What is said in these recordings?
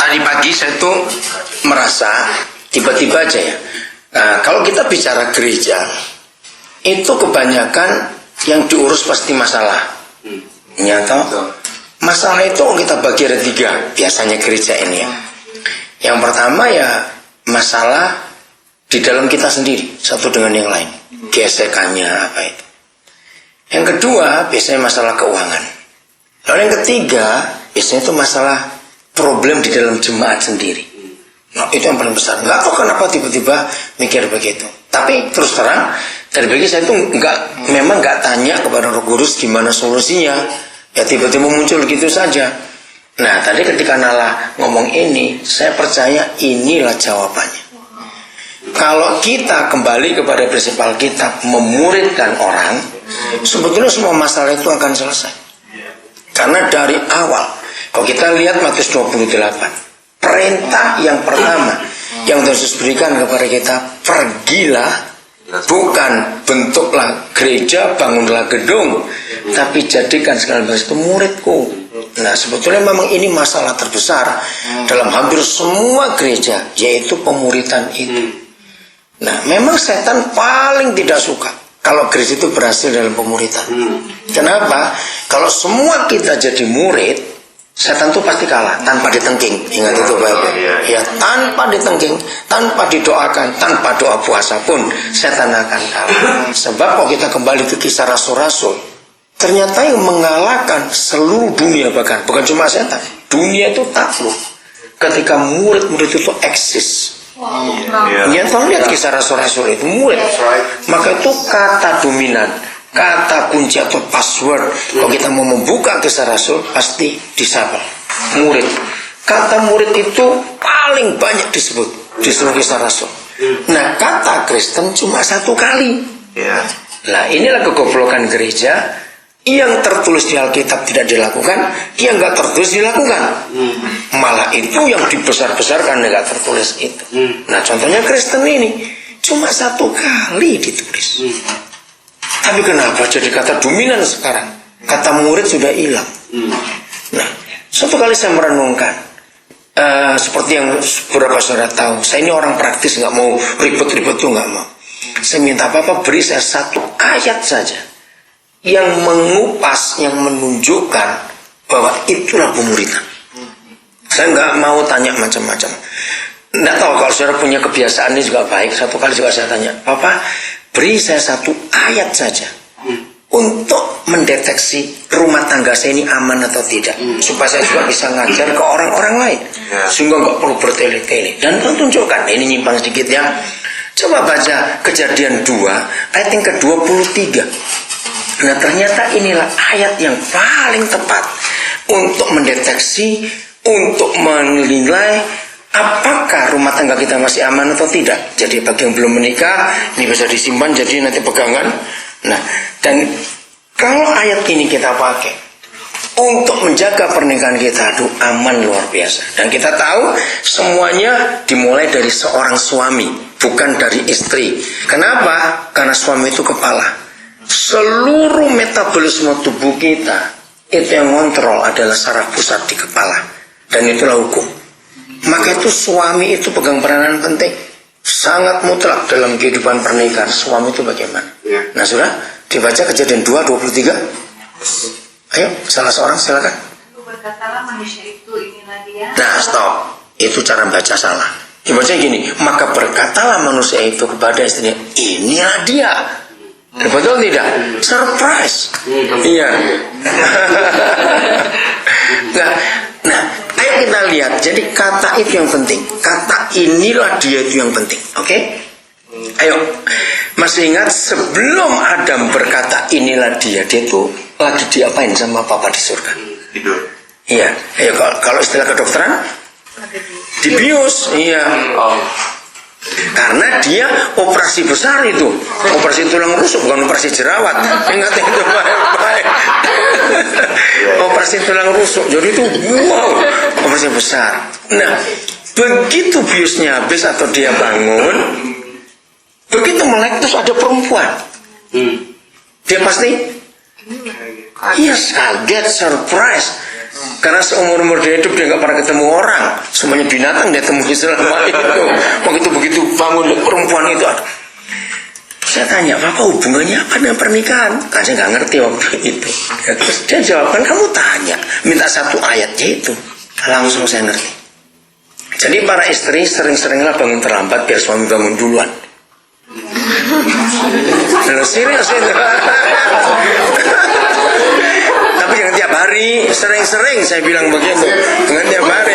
tadi pagi saya tuh merasa tiba-tiba aja ya. Kalau kita bicara gereja, itu kebanyakan yang diurus pasti masalah. Nyata, masalah itu kita bagi ada 3 biasanya gereja ini ya. Yang pertama ya masalah di dalam kita sendiri satu dengan yang lain, gesekannya apa itu. Yang kedua biasanya masalah keuangan. Lalu yang ketiga biasanya itu masalah problem di dalam jemaat sendiri. Nah itu yang paling besar. Nggak tahu kenapa tiba-tiba mikir begitu. Tapi terus terang dari bagi saya itu memang nggak tanya kepada Roh Kudus gimana solusinya. Ya tiba-tiba muncul gitu saja. Nah tadi ketika Nala ngomong ini, saya percaya inilah jawabannya. Kalau kita kembali kepada prinsip Alkitab, memuridkan orang, sebetulnya semua masalah itu akan selesai. Karena dari awal, kalau kita lihat Matius 28, perintah yang pertama yang Yesus berikan kepada kita, pergilah, bukan bentuklah gereja, bangunlah gedung, tapi jadikan segala bangsa itu muridku. Nah sebetulnya memang ini masalah terbesar dalam hampir semua gereja, yaitu pemuridan itu. Nah memang setan paling tidak suka kalau gereja itu berhasil dalam pemuridan. Kenapa? Kalau semua kita jadi murid, setan itu pasti kalah tanpa ditengking. Ingat itu Bapak. Ya tanpa ditengking, tanpa didoakan, tanpa doa puasa pun setan akan kalah. Sebab kalau kita kembali ke kisah rasul-rasul, ternyata yang mengalahkan seluruh dunia, bahkan bukan cuma setan, dunia itu takluk ketika murid-murid itu eksis. Ya, tolong lihat kisah rasul-rasul itu murid. Maka itu kata dominan, kata kunci atau password. Kalau kita mau membuka kisah rasul, pasti disapa murid. Kata murid itu paling banyak disebut di seluruh kisah rasul. Nah, kata Kristen cuma 1 kali. Nah, inilah kegoblokan gereja. Yang tertulis di Alkitab tidak dilakukan, yang nggak tertulis dilakukan. Malah itu yang dibesar-besarkan nggak tertulis itu. Nah contohnya Kristen ini cuma 1 kali ditulis. Tapi kenapa jadi kata dominan sekarang? Kata murid sudah hilang. Nah suatu kali saya merenungkan, seperti yang beberapa saudara tahu, saya ini orang praktis, nggak mau ribet-ribet tuh nggak mau. Saya minta apa-apa beri saya 1 ayat saja yang mengupas, yang menunjukkan bahwa itulah pemuridan. Saya nggak mau tanya macam-macam. Nggak tahu kalau saudara punya kebiasaan ini juga baik. 1 kali juga saya tanya, Papa, beri saya 1 ayat saja untuk mendeteksi rumah tangga saya ini aman atau tidak, supaya saya juga bisa ngajar ke orang-orang lain, sehingga nggak perlu bertele-tele. Dan tunjukkan, ini nyimpang sedikit ya. Coba baca Kejadian 2 ayat yang ke-23. Nah ternyata inilah ayat yang paling tepat untuk mendeteksi, untuk menilai apakah rumah tangga kita masih aman atau tidak. Jadi bagi yang belum menikah, ini bisa disimpan jadi nanti pegangan. Nah, dan kalau ayat ini kita pakai untuk menjaga pernikahan kita, aduh aman luar biasa. Dan kita tahu semuanya dimulai dari seorang suami, bukan dari istri. Kenapa? Karena suami itu kepala. Seluruh metabolisme tubuh kita itu yang kontrol adalah saraf pusat di kepala, dan itulah hukum. Maka itu suami itu pegang peranan penting, sangat mutlak dalam kehidupan pernikahan. Suami itu bagaimana? Nah sudah dibaca Kejadian 2:23. Ayo salah seorang silakan. Berkatalah manusia itu inilah dia. Nah stop, itu cara baca salah. Dibaca gini, maka berkatalah manusia itu kepada istrinya, inilah dia. Betul tidak? Surprise. Iya. Nah, ayo kita lihat. Jadi kata itu yang penting. Kata inilah dia itu yang penting. Oke? Ayo. Masih ingat sebelum Adam berkata inilah dia itu lagi diapain sama Papa di surga? Tidur. Iya. Ayo kalau istilah kedokteran dibius. Iya. Karena dia operasi besar itu, operasi tulang rusuk, bukan operasi jerawat. Ingat itu baik-baik. Operasi tulang rusuk, jadi itu wow, operasi besar. Nah, begitu biusnya habis atau dia bangun, begitu melek terus ada perempuan, dia pasti kaget, surprise. Karena seumur-umur dia hidup dia nggak pernah ketemu orang. Semuanya binatang dia temui selama itu. Begitu bangun lihat perempuan itu. Saya tanya, Bapak hubungannya apa dengan pernikahan? Kan saya nggak ngerti waktu itu. Ya, terus dia jawabkan, kamu tanya, minta satu ayatnya itu. Langsung saya ngerti. Jadi para istri sering-seringlah bangun terlambat biar suami bangun duluan. Serius itu. Tapi jangan tiap hari, sering-sering saya bilang begitu. Jangan tiap hari.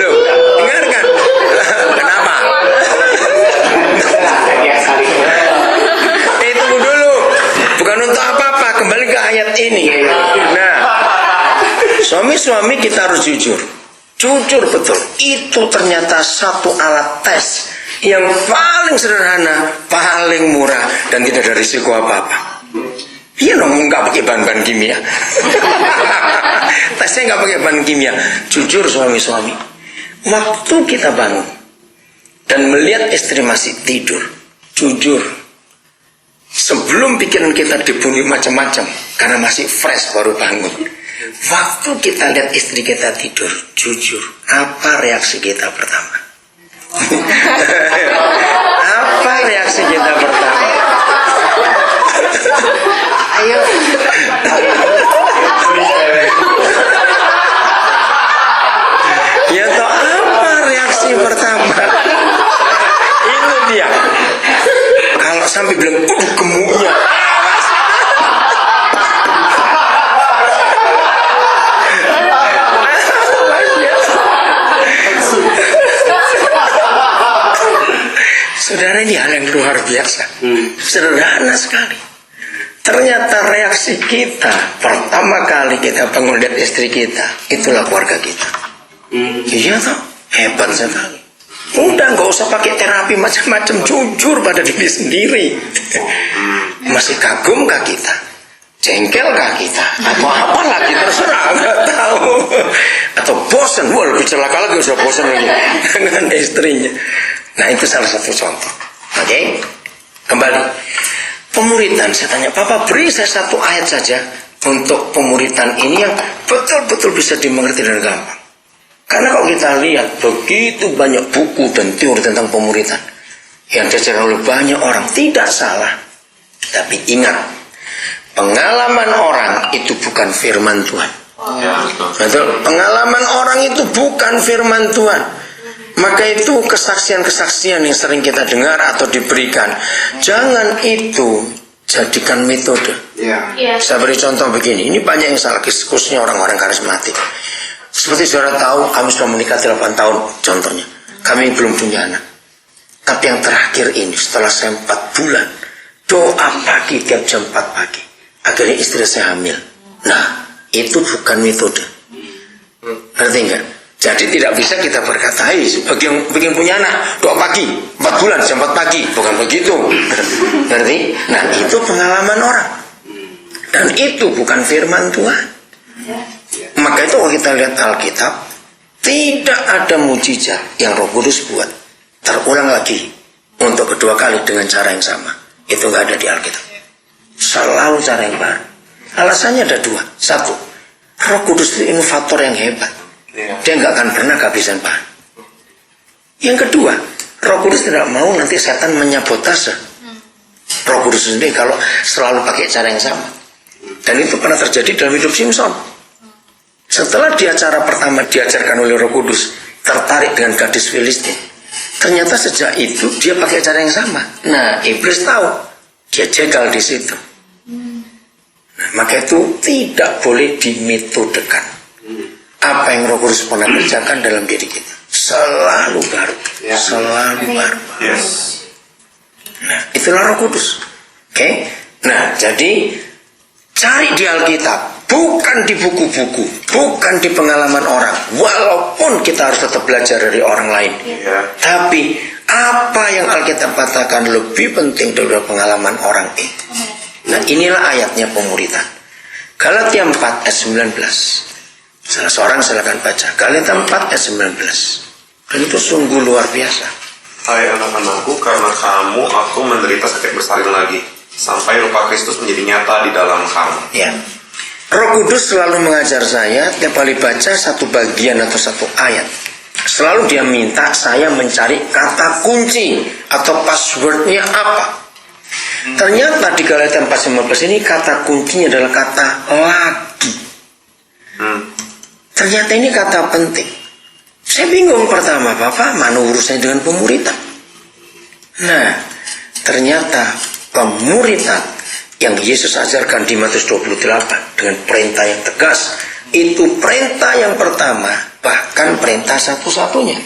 Loh, dengarkan. Kenapa? Itu dulu. Bukan untuk apa-apa, kembali ke ayat ini. Nah, suami-suami kita harus jujur. Jujur betul. Itu ternyata satu alat tes yang paling sederhana, paling murah, dan tidak ada risiko apa-apa. Iya dong, nggak pakai bahan-bahan kimia. Tesnya nggak pakai bahan kimia. Jujur suami-suami, waktu kita bangun dan melihat istri masih tidur, jujur, sebelum pikiran kita dibunuh macam-macam karena masih fresh baru bangun, waktu kita lihat istri kita tidur, jujur, apa reaksi kita pertama? Apa reaksi kita pertama? Ayo. Ya toh, apa reaksi pertama? Itu dia. Kalau sampai bilang gemuknya, saudara, ini hal yang luar biasa. Sederhana sekali. Ternyata reaksi kita pertama kali kita bangun lihat istri kita, itulah keluarga kita. Iya toh, hebat sekali. Udah nggak usah pakai terapi macam-macam, jujur pada diri sendiri. Masih kagum kah kita? Jengkel kah kita? Atau apa lagi, terserah, nggak tahu. Atau bosan, wah lebih celaka lagi, sudah bosan lagi dengan istrinya. Nah, itu salah satu contoh. Oke? Kembali. Pemuritan, saya tanya, Papa beri saya satu ayat saja untuk pemuritan ini yang betul-betul bisa dimengerti dan gampang. Karena kalau kita lihat begitu banyak buku dan teori tentang pemuritan yang diajarkan oleh banyak orang, tidak salah. Tapi ingat, pengalaman orang itu bukan firman Tuhan. Betul? Pengalaman orang itu bukan firman Tuhan. Maka itu kesaksian-kesaksian yang sering kita dengar atau diberikan, jangan itu jadikan metode. Saya beri contoh begini, ini banyak yang salah, khususnya orang-orang karismatik. Seperti saudara tahu, kami sudah menikah 8 tahun contohnya. Kami belum punya anak. Tapi yang terakhir ini, setelah saya 4 bulan, doa pagi tiap jam 4 pagi. Akhirnya istri saya hamil. Nah, itu bukan metode. Ngerti enggak? Jadi tidak bisa kita berkata, hai, bagi yang ingin punya anak, doa pagi, 4 bulan, jam 4 pagi. Bukan begitu. Ngerti? Nah, itu pengalaman orang. Dan itu bukan firman Tuhan. Maka itu kalau kita lihat Alkitab, tidak ada mujizat yang Roh Kudus buat terulang lagi untuk kedua kali dengan cara yang sama. Itu nggak ada di Alkitab. Selalu cara yang baru. Alasannya ada 2. 1, Roh Kudus itu inovator yang hebat. Dia nggak akan pernah kehabisan bahan. Yang kedua, Roh Kudus tidak mau nanti setan menyabotase Roh Kudus sendiri kalau selalu pakai cara yang sama. Dan itu pernah terjadi dalam hidup Simson. Setelah di acara pertama diajarkan oleh Roh Kudus, tertarik dengan gadis Filistin, ternyata sejak itu dia pakai cara yang sama. Nah, iblis tahu, dia jegal di situ. Nah, maka itu tidak boleh dimetodekan. Apa yang Roh Kudus pernah kerjakan dalam diri kita selalu baru, selalu baru. Nah, itulah Roh Kudus. Oke? Nah, jadi cari di Alkitab, bukan di buku-buku, bukan di pengalaman orang. Walaupun kita harus tetap belajar dari orang lain, tapi apa yang Alkitab katakan lebih penting daripada pengalaman orang itu. Nah, inilah ayatnya pemuritan. Galatia 4 ayat 19. Salah seorang silakan baca Galatia 4 ayat 19. Dan itu sungguh luar biasa. Hai anak-anakku, karena kamu aku menderita sakit bersalin lagi. sampai rupa Kristus menjadi nyata di dalam kamu. Ya. Roh Kudus selalu mengajar saya tiap kali baca satu bagian atau satu ayat. Selalu dia minta saya mencari kata kunci atau passwordnya apa. Ternyata di Galatia 4:15 ini kata kuncinya adalah kata lagi. Ternyata ini kata penting. Saya bingung pertama, Bapak, mana urusannya dengan pemuritan? Nah, ternyata pemuritan yang Yesus ajarkan di Matius 28 dengan perintah yang tegas, itu perintah yang pertama, bahkan perintah satu-satunya.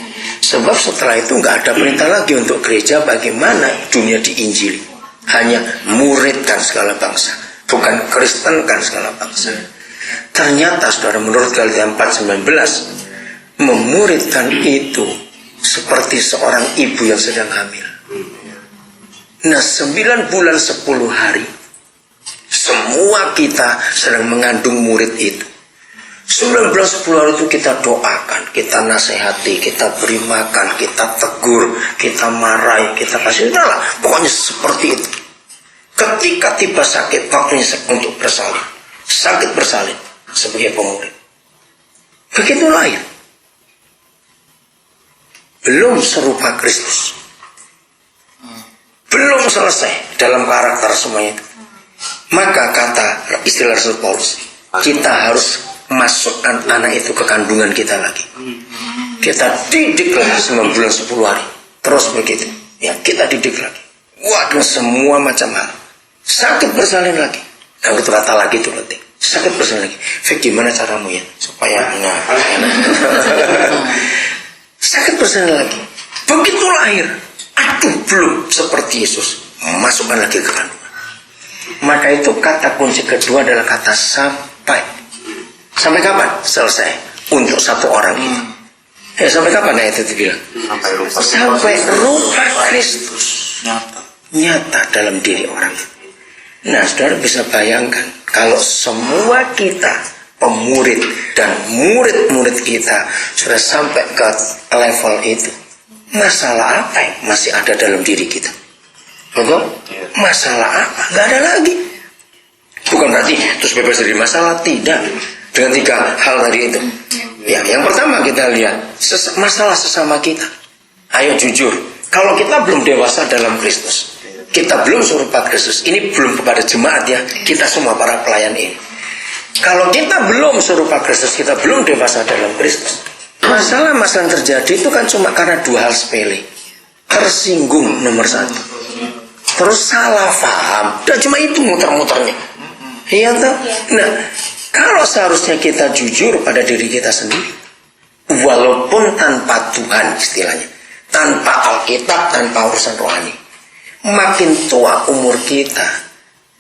Sebab setelah itu nggak ada perintah lagi untuk gereja bagaimana dunia diinjili. Hanya muridkan segala bangsa, bukan kristenkan segala bangsa. Ternyata saudara, menurut Galatia 4:19, memuridkan itu seperti seorang ibu yang sedang hamil. Nah, 9 bulan 10 hari semua kita sedang mengandung murid itu. 9 bulan 10 hari itu kita doakan, kita nasihati, kita beri makan, kita tegur, kita marahi, kita kasih, udahlah, pokoknya seperti itu. Ketika tiba sakit, waktunya untuk bersalin, sakit bersalin sebagai pemurid. Begitu lahir, belum serupa Kristus, belum selesai dalam karakter semuanya. Maka kata istilah Rasul Paulus, kita harus masukkan anak itu ke kandungan kita lagi. Kita didiklah 9 bulan 10 hari, terus begitu. Ya, kita didik lagi. Waduh, semua macam hal. Sakit bersalin lagi. Yang kata lagi itu penting. Sakit bersalin lagi. Fik, gimana caramu ya supaya enak. Sakit bersalin lagi. Begitu lahir, aduh, belum seperti Yesus. Masukkan lagi ke kandungan. Maka itu kata kunci kedua adalah kata sampai. Sampai kapan? Selesai. Untuk satu orang ini. Ya, sampai kapan ayat itu bilang? Sampai rupa Kristus nyata dalam diri orang itu. Nah, saudara bisa bayangkan kalau semua kita pemurid dan murid-murid kita sudah sampai ke level itu, masalah apa yang masih ada dalam diri kita? Betul? Masalah apa? Gak ada lagi. Bukan berarti terus bebas dari masalah, tidak. Dengan 3 hal tadi itu. Ya, yang pertama kita lihat masalah sesama kita. Ayo jujur, kalau kita belum dewasa dalam Kristus, kita belum serupa Kristus. Ini belum kepada jemaat ya, kita semua para pelayan ini. Kalau kita belum serupa Kristus, kita belum dewasa dalam Kristus. Masalah-masalah yang terjadi itu kan cuma karena 2 hal sepele. Tersinggung nomor 1. Terus salah paham. Dan cuma itu muter-muternya. Iya toh? Nah, kalau seharusnya kita jujur pada diri kita sendiri, walaupun tanpa Tuhan istilahnya, tanpa Alkitab, tanpa urusan rohani, makin tua umur kita,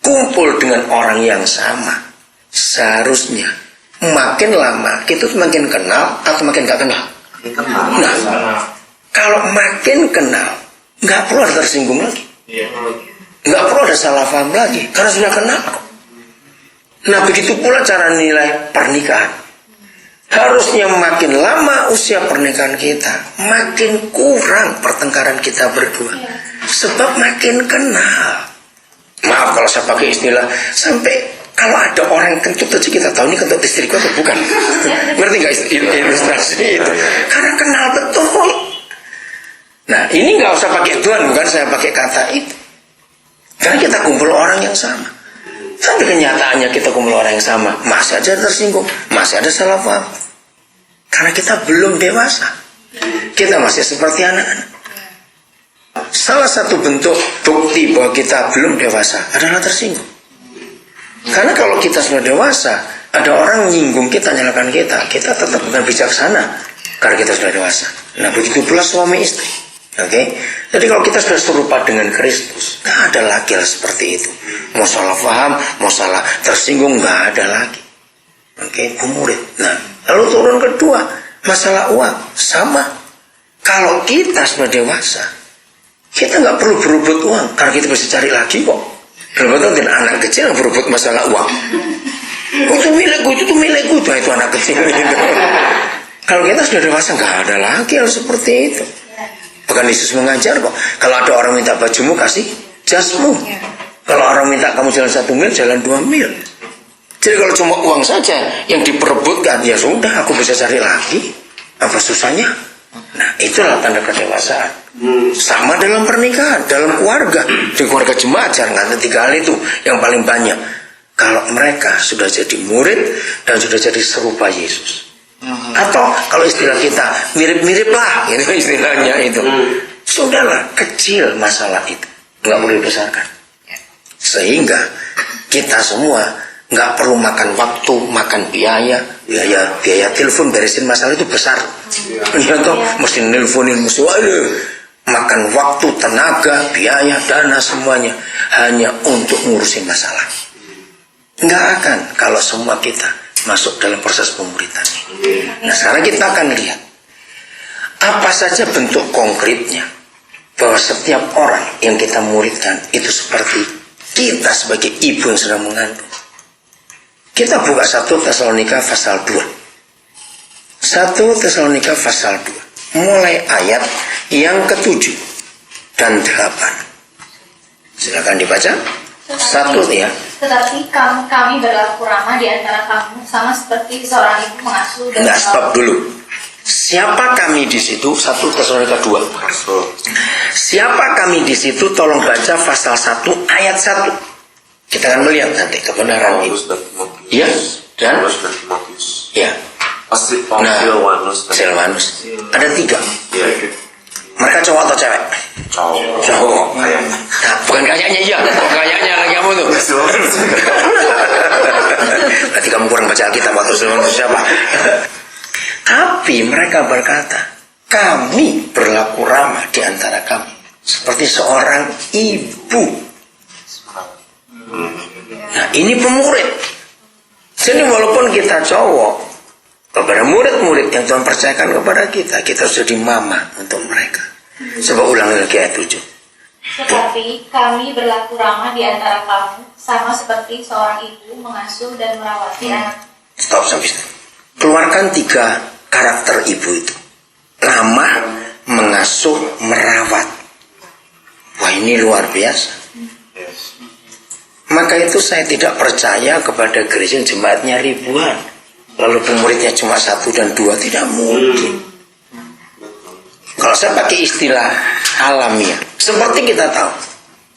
kumpul dengan orang yang sama, seharusnya makin lama kita tuh makin kenal atau makin gak kenal. Nah, kalau makin kenal, gak perlu ada tersinggung lagi, gak perlu ada salah paham lagi, karena sudah kenal. Nah, begitu pula cara nilai pernikahan. Harusnya makin lama usia pernikahan kita, makin kurang pertengkaran kita berdua. Sebab makin kenal. Maaf kalau saya pakai istilah, sampai kalau ada orang yang kentut aja kita tahu ini kentut istriku atau bukan. Ngerti gak ilustrasi itu? Karena kenal betul. Nah, ini gak usah pakai Tuhan, bukan saya pakai kata itu. Karena kita kumpul orang yang sama. Sampai kenyataannya kita kumpul orang yang sama, masih ada tersinggung, masih ada salah paham. Karena kita belum dewasa. Kita masih seperti anak-anak. Salah satu bentuk bukti bahwa kita belum dewasa adalah tersinggung. Karena kalau kita sudah dewasa, ada orang nyinggung kita, nyalakan kita, kita tetap bukan bijaksana karena kita sudah dewasa. Nah, begitu pula suami istri. Oke, jadi kalau kita sudah serupa dengan Kristus, gak ada lagi seperti itu. Mau salah paham, mau salah tersinggung, gak ada lagi. Oke, pemurid. Nah, lalu turun kedua, masalah uang sama. Kalau kita sudah dewasa, kita nggak perlu berebut uang, karena kita bisa cari lagi kok. Kalau betul anak kecil yang berebut masalah uang, itu milikku, itu milikku, itu anak kecil itu. Kalau kita sudah dewasa, nggak ada lagi hal seperti itu. Bahkan Yesus mengajar kok, kalau ada orang minta bajumu kasih jasmu. Kalau orang minta kamu jalan 1 mil, jalan 2 mil. Jadi kalau cuma uang saja yang diperebutkan, ya sudah, aku bisa cari lagi. Apa susahnya? Nah, itulah tanda kedewasaan. Sama dalam pernikahan, dalam keluarga. Di keluarga jemaat jangan 3 hal itu yang paling banyak. Kalau mereka sudah jadi murid dan sudah jadi serupa Yesus. Atau kalau istilah kita mirip-mirip lah, gitu istilahnya itu. Sudahlah, kecil masalah itu, nggak perlu dibesarkan. Sehingga kita semua nggak perlu makan waktu, makan biaya telepon beresin masalah itu besar. Ya toh, mesti nelponin, mesti makan waktu, tenaga, biaya, dana semuanya hanya untuk ngurusin masalah. Nggak akan kalau semua kita masuk dalam proses pemuridan ini. Nah, sekarang kita akan lihat apa saja bentuk konkretnya bahwa setiap orang yang kita muridkan itu seperti kita sebagai ibu yang sedang mengandung. Kita buka 1 Tesalonika pasal 2. 1 Tesalonika pasal 2. Mulai ayat yang ke-7 dan 8. Silakan dibaca. 1 ya. Tetapi kami berlaku ramah di antara kamu, sama seperti seorang ibu mengasuh dan Enggak, stop dulu. Siapa kami di situ? 1 Tesalonika 2. Siapa kami di situ? Tolong baca pasal 1 ayat 1. Kita akan melihat nanti kebenaran itu. Ya, dan ya. Nah, Silvanus. Ada 3. Mereka cowok atau cewek? Cowok. Nah, bukan kayaknya iya. Kayaknya lagi kamu tuh. Berarti kamu kurang baca Alkitab atau Silvanus siapa? Tapi mereka berkata, kami berlaku ramah di antara kami seperti seorang ibu. Nah, ini pemurid. Jadi walaupun kita cowok, kepada murid-murid yang Tuhan percayakan kepada kita, kita harus jadi mama untuk mereka. Coba ulang lagi ayat 7. Tetapi kami berlaku ramah di antara kamu, sama seperti seorang ibu mengasuh dan merawati anak. Stop sampai situ. Keluarkan 3 karakter ibu itu. Ramah, mengasuh, merawat. Wah, ini luar biasa. Maka itu saya tidak percaya kepada gereja yang jemaatnya ribuan, lalu pemuridnya cuma 1 dan 2, tidak mungkin. Kalau saya pakai istilah alamiah, seperti kita tahu,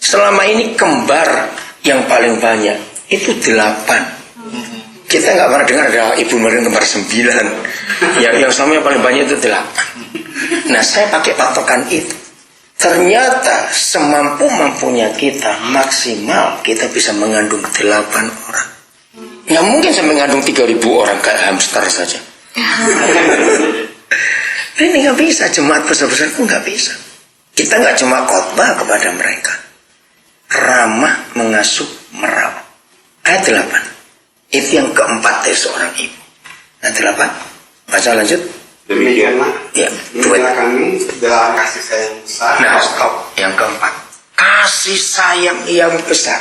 selama ini kembar yang paling banyak itu 8. Kita nggak pernah dengar ada ibu mereka kembar 9. Yang selama yang paling banyak itu 8. Nah, saya pakai patokan itu. Ternyata semampu-mampunya kita maksimal kita bisa mengandung 8 orang. Yang mungkin saya mengandung 3.000 orang kayak hamster saja. Ini nggak bisa, jemaat besar-besar itu nggak bisa. Kita nggak cuma khotbah kepada mereka, ramah, mengasuh, merawat. Ayat 8. Itu yang keempat dari seorang ibu. Ayat 8. Baca lanjut. Demikianlah Ya, minta kami dalam kasih sayang besar. Nah, stop. Yang keempat, kasih sayang yang besar.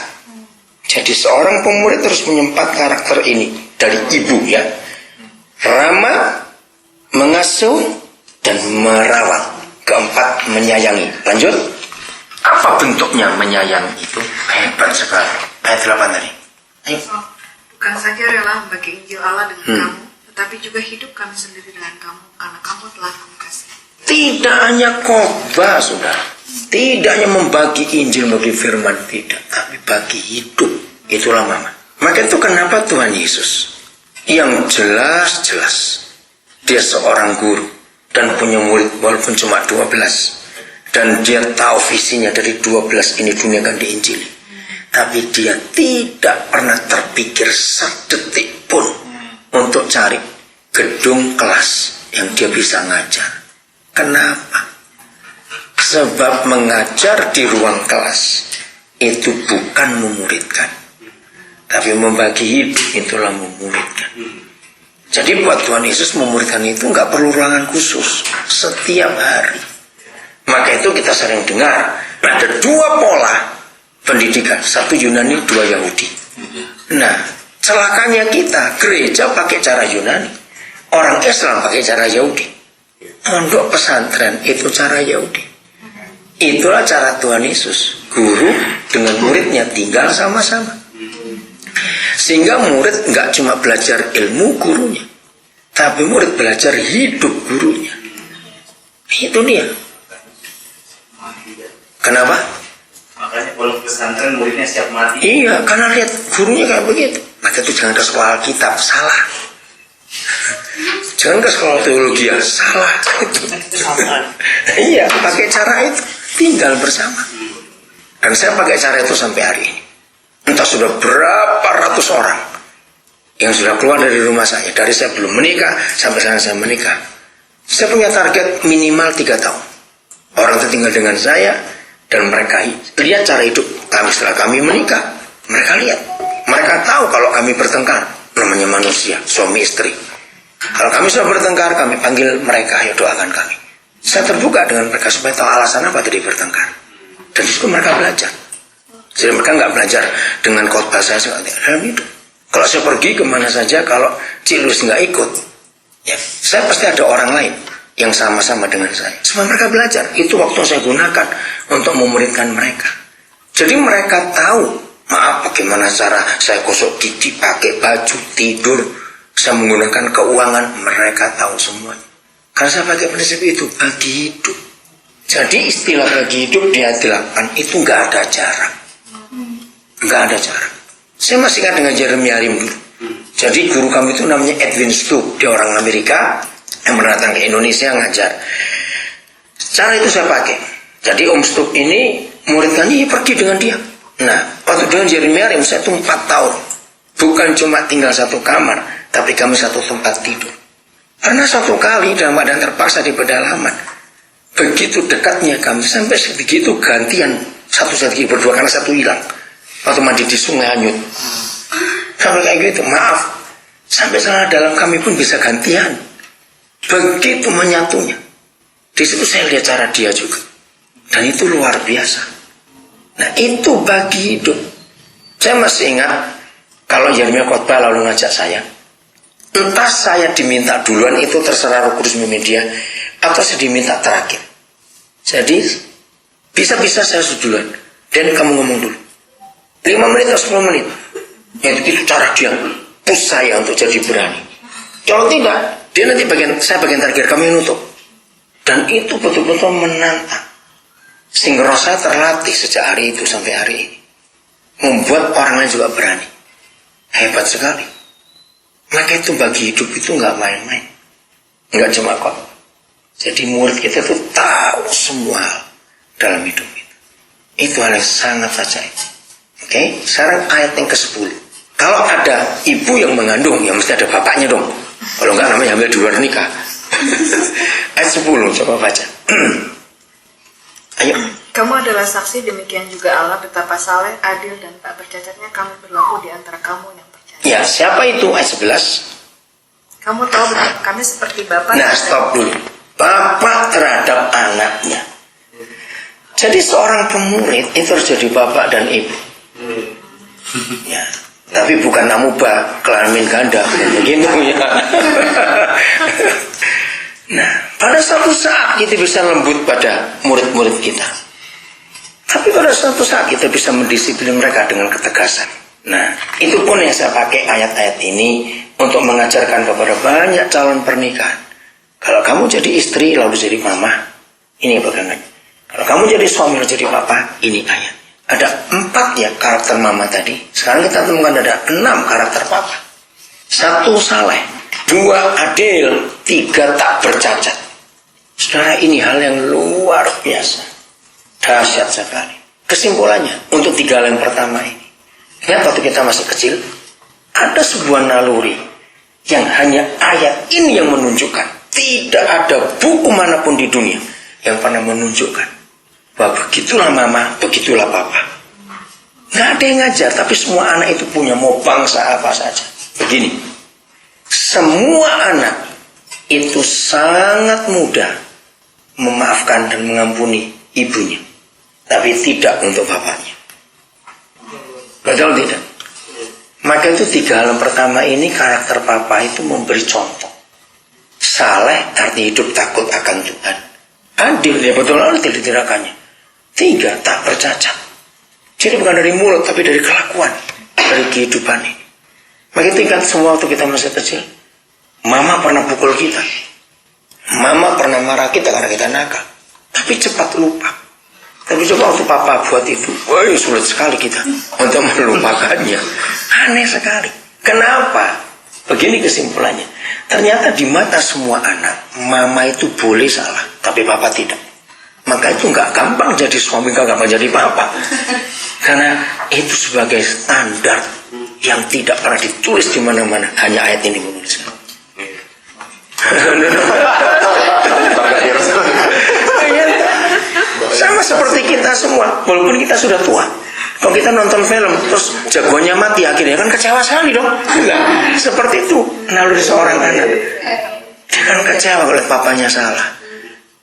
Jadi seorang pemurid terus menyimpan karakter ini dari ibu, ya. Ramah, mengasuh, dan merawat. Keempat, menyayangi. Lanjut. Apa bentuknya menyayangi itu? Hebat sekali. Ayat 8 tadi. Ayo. Bukan saja rela membagi Injil Allah dengan kamu, tetapi juga hidup kami sendiri dengan kamu, karena kamu telah kami kasih. Tidak hanya khotbah, saudara. Tidak hanya membagi Injil, membagi firman, tidak. Tapi bagi hidup. Itulah mama. Maka itu kenapa Tuhan Yesus yang jelas-jelas dia seorang guru dan punya murid walaupun cuma 12. Dan dia tahu visinya dari 12 ini dunia akan diinjili. Tapi dia tidak pernah terpikir sedetik pun untuk cari gedung kelas yang dia bisa ngajar. Kenapa? Sebab mengajar di ruang kelas itu bukan memuridkan, tapi membagi hidup itulah memuridkan. Jadi buat Tuhan Yesus memuridkan itu nggak perlu ruangan khusus, setiap hari. Maka itu kita sering dengar ada 2 pola pendidikan, 1 Yunani, 2 Yahudi. Nah, celakanya kita gereja pakai cara Yunani, orang Islam pakai cara Yahudi. Pondok pesantren itu cara Yahudi. Itulah cara Tuhan Yesus. guru dengan muridnya tinggal sama-sama. Sehingga murid nggak cuma belajar ilmu gurunya, tapi murid belajar hidup gurunya. Itu dia. Kenapa? Makanya kalau pesantren muridnya siap mati. Iya, karena lihat gurunya kayak begitu. Maka itu jangan ke sekolah Alkitab, salah. Jangan ke sekolah teologi, ya salah. Iya, pakai cara itu, tinggal bersama. Dan saya pakai cara itu sampai hari ini. Entah sudah berapa ratus orang yang sudah keluar dari rumah saya. Dari saya belum menikah sampai sekarang saya menikah. Saya punya target minimal 3 tahun. Orang itu tinggal dengan saya dan mereka lihat cara hidup kami setelah kami menikah. Mereka lihat, mereka tahu kalau kami bertengkar. Namanya manusia, suami istri. Kalau kami sudah bertengkar, kami panggil mereka, ya doakan kami. Saya terbuka dengan mereka supaya tahu alasan apa tadi bertengkar. Dan itu mereka belajar. Jadi mereka nggak belajar dengan khotbah saya dalam hidup. Kalau saya pergi kemana saja, kalau Cik Luis nggak ikut, ya saya pasti ada orang lain yang sama-sama dengan saya. Supaya mereka belajar. Itu waktu saya gunakan untuk memuridkan mereka. Jadi mereka tahu, maaf bagaimana cara saya gosok gigi, pakai baju, tidur, saya menggunakan keuangan, mereka tahu semuanya. Karena saya pakai prinsip itu, bagi hidup. Jadi istilah bagi hidup di ayat 8 itu nggak ada jarak. Nggak ada jarak. Saya masih ingat dengan Jeremy Harim dulu. Jadi guru kami itu namanya Edwin Stoop. Dia orang Amerika yang pernah datang ke Indonesia ngajar. Cara itu saya pakai. Jadi Om Stoop ini murid kami pergi dengan dia. Nah, waktu dengan Jeremy Harim saya itu 4 tahun. Bukan cuma tinggal satu kamar, tapi kami satu tempat tidur. Karena satu kali dalam keadaan terpaksa di pedalaman, begitu dekatnya kami sampai begitu gantian satu berdua karena satu hilang. Waktu mandi di sungai Hanyut sampai kayak gitu, maaf sampai sana dalam kami pun bisa gantian. Begitu menyatunya. Di situ saya lihat cara dia juga, dan itu luar biasa. Nah itu bagi hidup. Saya masih ingat kalau Yeremia khotbah lalu ngajak saya, entah saya diminta duluan, itu terserah Roh Kudus memimpin dia, atau saya diminta terakhir. Jadi bisa-bisa saya duluan, dan kamu ngomong dulu 5 menit atau 10 menit. Itu cara dia push saya untuk jadi berani. Kalau tidak, dia nanti saya bagian terakhir, kami nutup. Dan itu betul-betul menantang. Sehingga roh saya terlatih sejak hari itu sampai hari ini. Membuat orang lain juga berani. Hebat sekali. Maka itu bagi hidup itu nggak main-main. Nggak cuma kok. Jadi murid kita itu tahu semua hal dalam hidup itu. Itu hal yang sangat ajaib. Oke, sekarang ayat yang ke-10. Kalau ada ibu yang mengandung, ya mesti ada bapaknya dong. Kalau enggak namanya hamil di luar nikah. Ayat 10, coba baca. Ayo. Kamu adalah saksi, demikian juga Allah betapa saleh, adil, dan tak bercacatnya kami berlaku di antara kamu yang percaya. Ya, siapa itu? Ayat 11. Kamu tahu betapa kami seperti Bapa. Nah, stop dulu. Bapak terhadap anaknya. Jadi seorang pemurid itu harus jadi bapak dan ibu. Ya, tapi bukan amuba kelamin ganda begitu ya. Nah, pada suatu saat kita bisa lembut pada murid-murid kita, tapi pada suatu saat kita bisa mendisiplin mereka dengan ketegasan. Nah, itu pun yang saya pakai ayat-ayat ini untuk mengajarkan kepada banyak calon pernikahan. Kalau kamu jadi istri lalu jadi mama, ini pegangan. Kalau kamu jadi suami lalu jadi papa, ini ayat. Ada 4 ya karakter mama tadi. Sekarang kita temukan ada 6 karakter papa. 1 saleh, 2 adil, 3 tak bercacat. Saudara, ini hal yang luar biasa, dahsyat sekali. Kesimpulannya untuk 3 hal yang pertama ini, ingat waktu kita masih kecil, ada sebuah naluri yang hanya ayat ini yang menunjukkan. Tidak ada buku manapun di dunia yang pernah menunjukkan bahwa begitulah mama, begitulah papa. Nggak ada yang ngajar, tapi semua anak itu punya, mau bangsa apa saja. Begini, semua anak itu sangat mudah memaafkan dan mengampuni ibunya, tapi tidak untuk bapaknya. Betul tidak? Maka itu 3 hal yang pertama ini, karakter papa itu memberi contoh. Saleh arti hidup takut akan Tuhan. Adil, ya betul adil tirakannya. 3 tak bercacat. Jadi bukan dari mulut, tapi dari kelakuan, dari kehidupan ini. Maka itu ingat semua waktu kita masih kecil. Mama pernah pukul kita. Mama pernah marah kita karena kita nakal. Tapi cepat lupa. Tapi coba waktu papa buat itu, wah sulit sekali kita untuk melupakannya. Aneh sekali. Kenapa? Begini kesimpulannya. Ternyata di mata semua anak, mama itu boleh salah, tapi papa tidak. Maka itu nggak gampang jadi suami, nggak gampang jadi papa. Karena itu sebagai standar yang tidak pernah ditulis di mana-mana. Hanya ayat ini menuliskan. Sama seperti kita semua, walaupun kita sudah tua. Kalau kita nonton film, terus jagoannya mati akhirnya kan kecewa sekali dong. Enggak, seperti itu naluri seorang anak. Dia kan kecewa kalau papanya salah.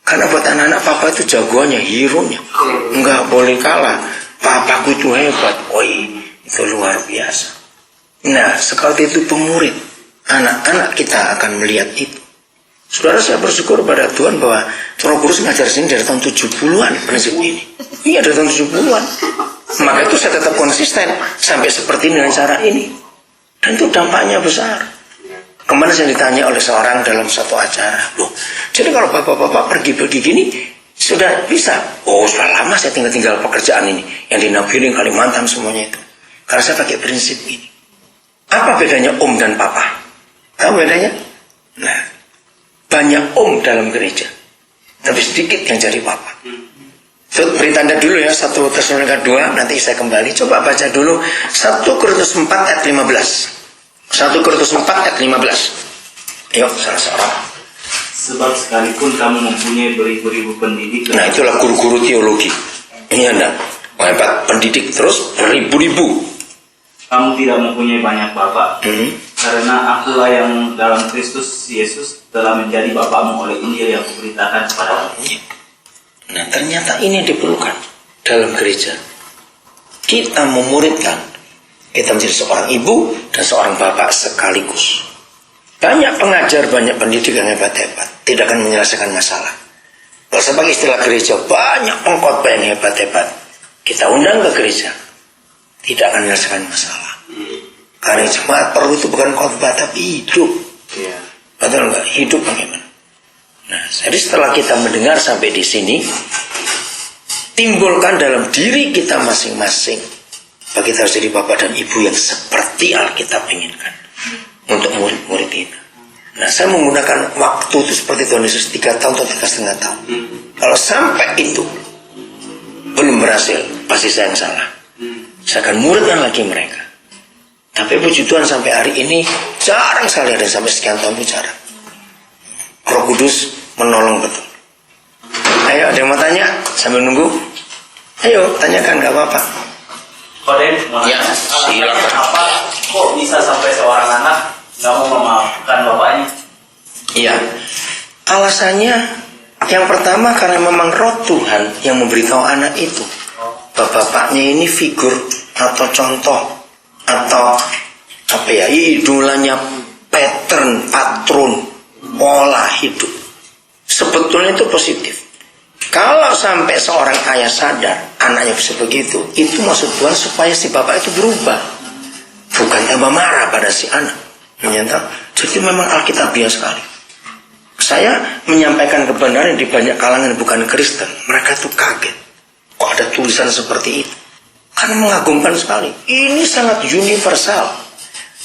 Karena buat anak-anak papa itu jagoannya, hero-nya. Enggak boleh kalah. Papaku itu hebat. Oi, itu luar biasa. Nah, seperti itu pemurid. Anak-anak kita akan melihat itu. Saudara, saya bersyukur pada Tuhan bahwa Roh Kudus ngajar sini dari tahun 70-an prinsip ini. Iya, dari tahun 70-an. Maka itu saya tetap konsisten sampai seperti ini dengan cara ini. Dan itu dampaknya besar. Kemarin saya ditanya oleh seorang dalam satu acara, loh, jadi kalau bapak-bapak pergi-pergi gini sudah bisa? Oh, sudah lama saya tinggal pekerjaan ini yang di Nabirin, Kalimantan semuanya itu. Karena saya pakai prinsip ini. Apa bedanya om dan papa? Tahu bedanya? Nah, banyak om dalam gereja, tapi sedikit yang jadi papa. Beri tanda dulu ya, 1 Tesalonika 2, nanti saya kembali. Coba baca dulu 1 Korintus 4 ayat 15. 1 Korintus 4 ayat 15. Yuk, salah seorang. Sebab sekalipun kamu mempunyai beribu-ribu pendidik. Nah, itulah guru-guru teologi. Ini Anda, hebat, pendidik terus beribu-ribu. Kamu tidak mempunyai banyak bapak. Karena akulah yang dalam Kristus Yesus telah menjadi bapakmu oleh Injil yang kuberitakan kepadamu. Nah, ternyata ini yang diperlukan dalam gereja. Kita memuridkan, kita menjadi seorang ibu dan seorang bapak sekaligus. Banyak pengajar, banyak pendidik yang hebat-hebat, tidak akan menyelesaikan masalah. Kalau sebagai istilah gereja, banyak pengkhotbah yang hebat-hebat, kita undang ke gereja, tidak akan menyelesaikan masalah. Karena jemaat perlu itu bukan khotbah tapi hidup. Betul nggak? Hidup bagaimana? Nah, jadi setelah kita mendengar sampai di sini, timbulkan dalam diri kita masing-masing bahwa kita harus jadi bapak dan ibu yang seperti Alkitab inginkan untuk murid-murid itu. Nah, saya menggunakan waktu itu seperti Tuhan Yesus 3 tahun atau 3,5 tahun. Kalau sampai itu belum berhasil, pasti saya yang salah. Saya akan muridkan lagi mereka. Tapi puji Tuhan sampai hari ini jarang sekali ada sampai sekian tahun itu jarang. Roh Kudus menolong betul. Ayo, ada yang mau tanya sambil nunggu? Ayo, tanyakan, gak apa-apa. Koden, Ya, silakan. apa kok bisa sampai seorang anak nggak mau memaafkan bapaknya? Iya, alasannya yang pertama karena memang roh Tuhan yang memberitahu anak itu. Bapaknya ini figur atau contoh atau apa ya, idolanya, pattern, patron, pola hidup. Sebetulnya itu positif. Kalau sampai seorang ayah sadar anaknya bisa begitu, itu maksud Tuhan supaya si bapak itu berubah, bukan tambah marah pada si anak. Menyatakan, jadi memang Alkitabiah sekali. Saya menyampaikan kebenaran di banyak kalangan bukan Kristen, mereka itu kaget. Kok ada tulisan seperti itu? Karena mengagumkan sekali. Ini sangat universal.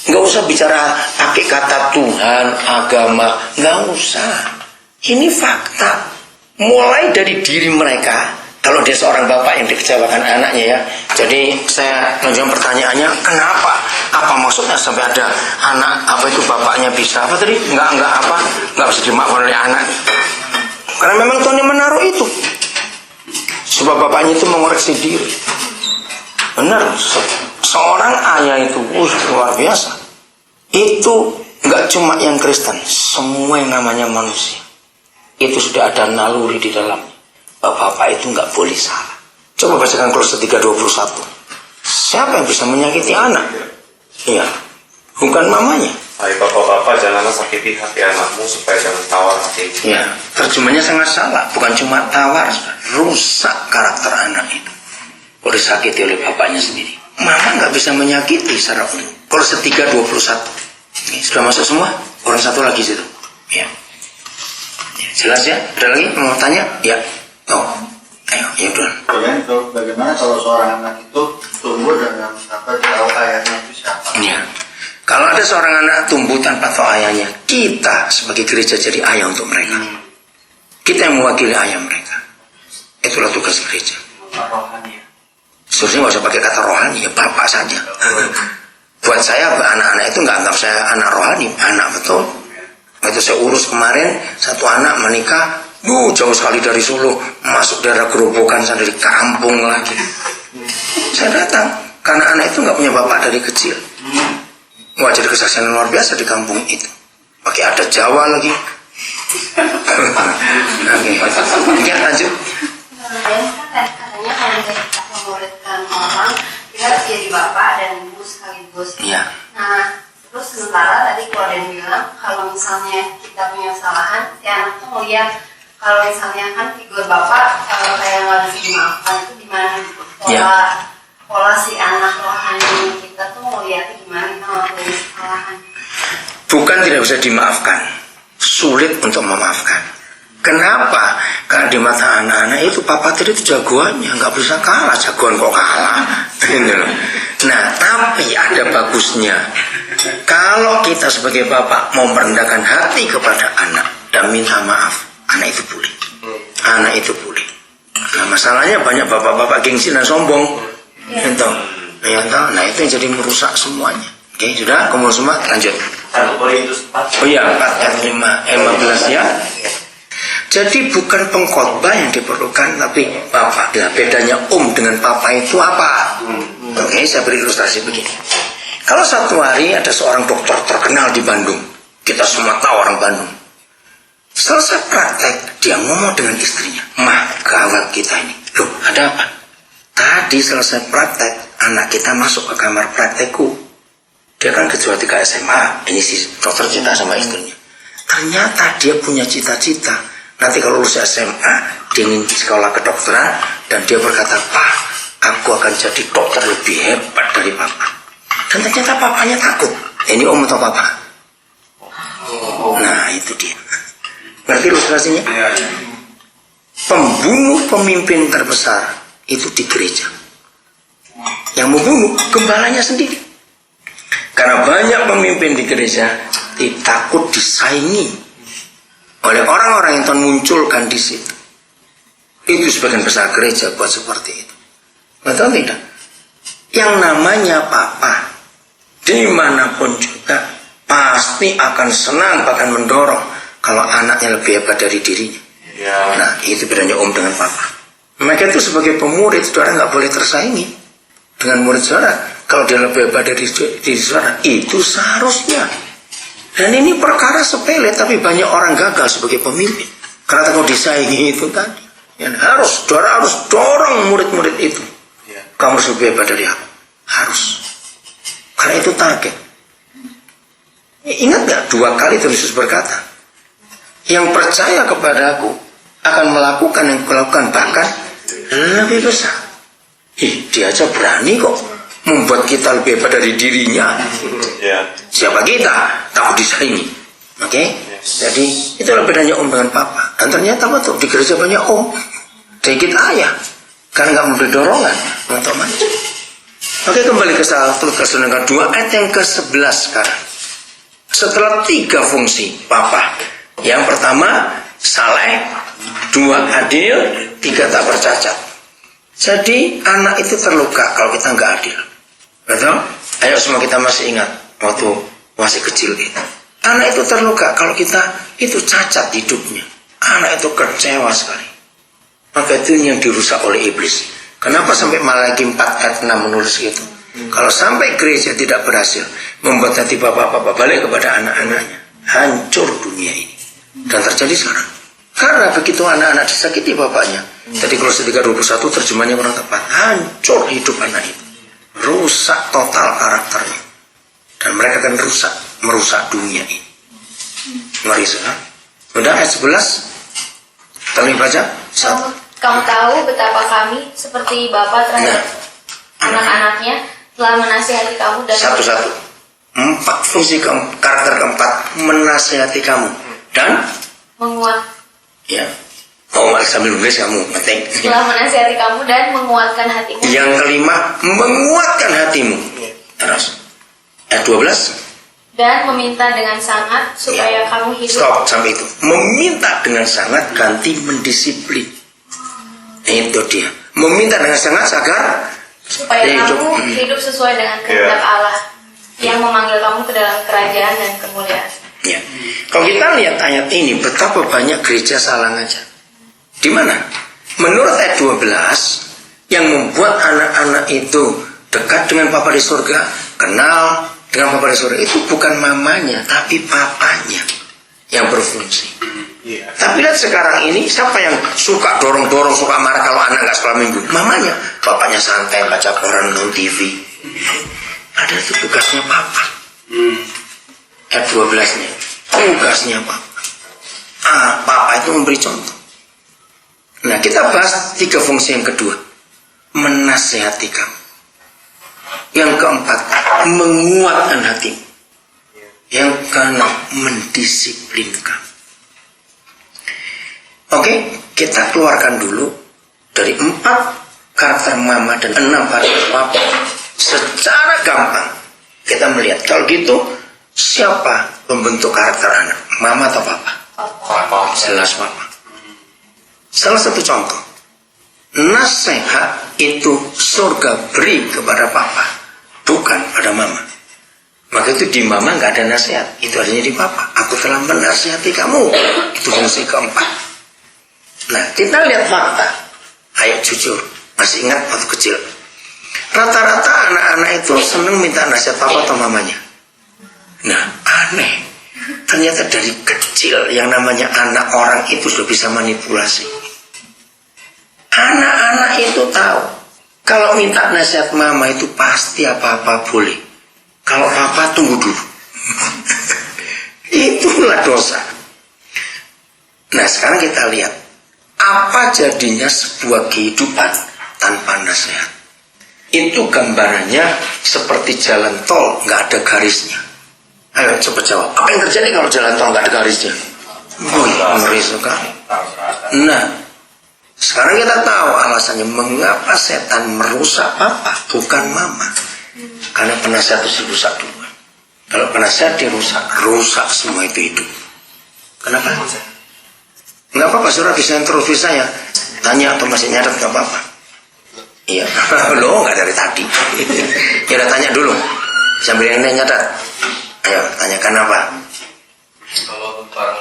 Nggak usah bicara pakai kata Tuhan, agama, nggak usah. Ini fakta. Mulai dari diri mereka. Kalau dia seorang bapak yang dikecewakan anaknya ya. Jadi saya lanjutkan pertanyaannya, kenapa? Apa maksudnya sampai ada anak apa itu bapaknya bisa apa tadi? Nggak bisa dimaafkan oleh anak. Karena memang Tuhan yang menaruh itu. Sebab bapaknya itu mengoreksi diri. Benar, seorang ayah itu luar biasa. Itu nggak cuma yang Kristen, semua yang namanya manusia. Itu sudah ada naluri di dalamnya. Bapak-bapak itu nggak boleh salah. Coba bacakan Kolose 3:21. Siapa yang bisa menyakiti anak? Iya, bukan mamanya. Hai bapak-bapak, janganlah sakiti hati anakmu supaya jangan tawar hati. Ya, terjemahnya sangat salah. Bukan cuma tawar, rusak karakter anak itu. kalau disakiti oleh bapaknya sendiri. Mama nggak bisa menyakiti secara umum. Kalau setiga 21, ini sudah masuk semua. Orang satu lagi situ. Ya. Jelas ya? Ada lagi mau tanya? Ya. Oh, ayo, ya udah. Kemudian bagaimana kalau seorang anak itu tumbuh dengan tanpa tahu ayahnya itu siapa? Ya. Kalau ada seorang anak tumbuh tanpa tahu ayahnya, kita sebagai gereja jadi ayah untuk mereka. Kita yang mewakili ayah mereka. Itulah tugas gereja. Rohani ya. Seharusnya nggak usah pakai kata rohani, ya bapak saja. Buat saya anak-anak itu nggak anggap saya anak rohani, anak betul. Itu saya urus kemarin satu anak menikah, jauh sekali dari Solo, masuk daerah Gerobokan saya dari kampung lagi. Saya datang karena anak itu nggak punya bapak dari kecil. Wah, jadi kesaksian luar biasa di kampung itu. Pakai adat Jawa lagi. Oke, lanjut. Katanya kalau kita memuridkan orang, kita harus jadi bapak dan ibu sekaligus. Iya. Nah, terus sementara tadi Koden bilang kalau misalnya kita punya kesalahan, si anak tuh ngeliat kalau misalnya kan figur bapak kayak nggak bisa dimaafkan itu gimana pola si anak rohani kita tuh ngeliatnya gimana kita ngelakuin kesalahan. Bukan tidak bisa dimaafkan, sulit untuk memaafkan. Kenapa? Karena di mata anak-anak itu papa tiri itu jagoannya, nggak bisa kalah, jagoan kok kalah. Nah, tapi ada bagusnya. Kalau kita sebagai bapak mau merendahkan hati kepada anak dan minta maaf, anak itu boleh. Anak itu boleh. Nah, masalahnya banyak bapak-bapak gengsi dan sombong. Nah, itu yang jadi merusak semuanya. Oke, sudah, kemudian semua lanjut. 1 Korintus 4. Oh iya, 4 ayat 15 ya. Jadi bukan pengkhotbah yang diperlukan, tapi bapak. Nah, bedanya dengan papa itu apa? Oke, saya beri ilustrasi begini. Kalau satu hari ada seorang dokter terkenal di Bandung, kita semua tahu orang Bandung. Selesai praktek, dia ngomong dengan istrinya, "Mah, gawat kita ini. Loh, ada apa? Tadi selesai praktek, anak kita masuk ke kamar praktekku. Dia kan kejual 3 SMA, ini si dokter cerita sama istrinya. Ternyata dia punya cita-cita. Nanti kalau lulus SMA, dia ingin sekolah kedokteran, dan dia berkata, Pak, aku akan jadi dokter lebih hebat dari papa. Dan ternyata papanya takut. Ini om atau papa? Nah, itu dia. Berarti ilustrasinya? Pembunuh pemimpin terbesar itu di gereja. Yang membunuh gembalanya sendiri. Karena banyak pemimpin di gereja takut disaingi oleh orang-orang yang Tuhan munculkan di situ. Itu sebagian besar gereja buat seperti itu. Betul tidak? Yang namanya papa dimanapun juga pasti akan senang, bahkan mendorong kalau anaknya lebih hebat dari dirinya. Nah, itu bedanya om dengan papa. Maka itu sebagai pemurid, saudara nggak boleh tersaingi dengan murid saudara. Kalau dia lebih hebat dari saudara, itu seharusnya. Dan ini perkara sepele, tapi banyak orang gagal sebagai pemimpin karena takut disaingi itu tadi. Saudara harus dorong murid-murid itu. Kamu harus lebih hebat dari aku. Harus. Karena itu target. Ingat gak 2 kali Tuhan Yesus berkata, yang percaya kepada aku akan melakukan yang kulakukan, bahkan lebih besar. Dia aja berani kok membuat kita lebih hebat dari dirinya. Siapa kita? Takut disaingi. Oke? Jadi itulah bedanya om dengan papa. Dan ternyata betul di gereja banyak om, sedikit ayah, karena nggak memberi dorongan untuk maju. Oke, kembali ke 1 Tesalonika 2 ayat yang ke-11 sekarang. Setelah 3 fungsi papa, yang pertama saleh, 2 adil, 3 tak bercacat. Jadi anak itu terluka kalau kita nggak adil. Betul? Ayo semua kita masih ingat waktu masih kecil itu. Anak itu terluka kalau kita itu cacat hidupnya. Anak itu kecewa sekali. Maka itu yang dirusak oleh iblis. Kenapa sampai Malaki 4 ayat 6 menulis gitu? Kalau sampai gereja tidak berhasil membuat hati bapak-bapak balik kepada anak-anaknya, hancur dunia ini. Dan terjadi sekarang. Karena begitu anak-anak disakiti bapaknya. Tadi Kolose 3:21 terjemahannya kurang tepat. Hancur hidup anak itu. Rusak total karakternya. Dan mereka akan merusak dunia ini. Mari saudara. Sudah ayat 11. Kami baca. Kamu tahu betapa kami seperti Bapa terhadap anak-anaknya telah menasihati kamu dan Satu-satu. 4 fungsi karakter keempat, menasihati kamu dan menguat ya. Oh, sambil nulis kamu penting. telah menasihati kamu dan menguatkan hatimu. Yang kelima, menguatkan hatimu. Terus ayat 12. Dan meminta dengan sangat supaya kamu hidup. Stop sampai itu. Meminta dengan sangat ganti mendisiplin. Itu dia. Meminta dengan sangat agar Supaya kamu hidup sesuai dengan kehendak Allah yang memanggil kamu ke dalam kerajaan dan kemuliaan. Ya. Kalau kita lihat ayat ini, betapa banyak gereja salah ngajar. Di mana? Menurut ayat 12, yang membuat anak-anak itu dekat dengan Bapa di surga, kenal dengan Bapa di surga, itu bukan mamanya, tapi papanya yang berfungsi. Tapi lihat sekarang ini, siapa yang suka dorong-dorong, suka marah kalau anak nggak sekolah minggu? Mamanya. Bapaknya santai, baca koran, nonton TV. Ada itu tugasnya papa. Ayat 12-nya. Tugasnya papa. Papa itu memberi contoh. Nah, kita bahas 3 fungsi yang kedua. Menasehati kamu. Yang keempat, menguatkan hatimu. Yang keenam, mendisiplinkan. Oke, kita keluarkan dulu dari 4 karakter mama dan 6 karakter papa. Secara gampang kita melihat, kalau gitu siapa pembentuk karakter anak? Mama atau papa? Papa. Jelas papa. Salah satu contoh, nasihat itu surga beri kepada papa, bukan pada mama. Maka itu di mama nggak ada nasihat, itu adanya di papa. Aku telah menasihati kamu. Itu fungsi keempat. Nah, kita lihat fakta. Ayo jujur, masih ingat waktu kecil? Rata-rata anak-anak itu senang minta nasihat papa atau mamanya. Nah, aneh. Ternyata dari kecil yang namanya anak orang itu sudah bisa manipulasi. Anak-anak itu tahu kalau minta nasihat mama itu pasti apa-apa boleh. Kalau papa tunggu dulu. Itulah dosa. Nah, sekarang kita lihat apa jadinya sebuah kehidupan tanpa nasihat. Itu gambarannya seperti jalan tol nggak ada garisnya. Ayo coba jawab. Apa yang terjadi kalau jalan tol nggak ada garisnya? Ngeri sekali. Nah, sekarang kita tahu alasannya mengapa setan merusak papa, bukan mama. Karena penasihat itu rusak duluan. Kalau penasihat dirusak, rusak semua itu hidup. Kenapa? Nggak apa-apa, surah bisa interview saya. Tanya atau masih nyatet nggak apa-apa. Iya, lo nggak dari tadi. Ya udah tanya dulu. Sambil yang nyatet. Ayo, tanyakan apa? Kalau tentang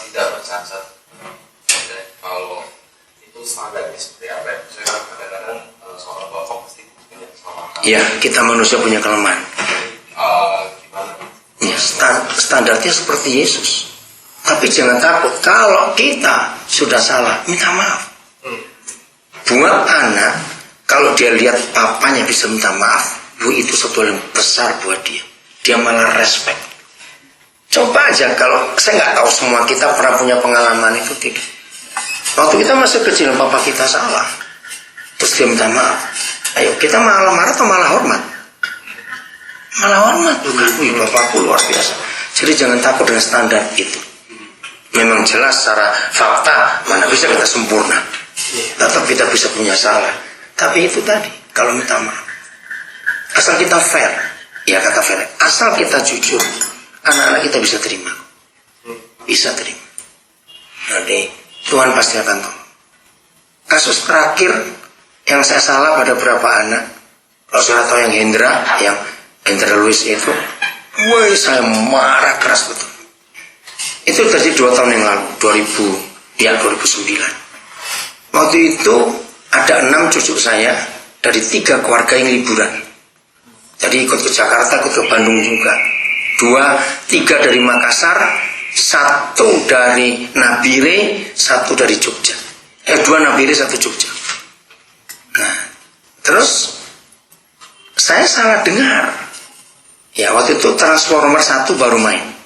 tidak bercacat, kalau itu standarnya seperti apa ya? Saya kadang-kadang seorang bapak pasti punya kesalahan. Iya, kita manusia punya kelemahan. Gimana? Ya, standarnya seperti Yesus. Tapi jangan takut, kalau kita sudah salah, minta maaf. Buat anak, kalau dia lihat papanya bisa minta maaf, itu satu yang besar buat dia. Dia malah respect. Coba aja, kalau saya nggak tahu semua kita pernah punya pengalaman itu tidak. Waktu kita masih kecil, papa kita salah, terus dia minta maaf. Ayo, kita malah marah atau malah hormat? Malah hormat bukan? Wih, bapakku luar biasa. Jadi jangan takut dengan standar itu. Memang jelas secara fakta mana bisa kita sempurna, tetap kita bisa punya salah. Tapi itu tadi, kalau minta maaf, asal kita fair, ya kata fair, asal kita jujur, anak-anak kita bisa terima, bisa terima. Nanti Tuhan pasti akan tolong. Kasus terakhir yang saya salah pada beberapa anak, kalau saya tahu yang Hendra Luis itu, woi saya marah keras betul. Itu terjadi 2 tahun yang lalu, 2009. Waktu itu ada 6 cucu saya dari 3 keluarga yang liburan. Jadi ikut ke Jakarta, ikut ke Bandung juga. 3 dari Makassar, 1 dari Nabire, 1 dari Jogja. 2 Nabire, 1 Jogja. Nah, terus saya salah dengar. Ya waktu itu Transformer 1 baru main.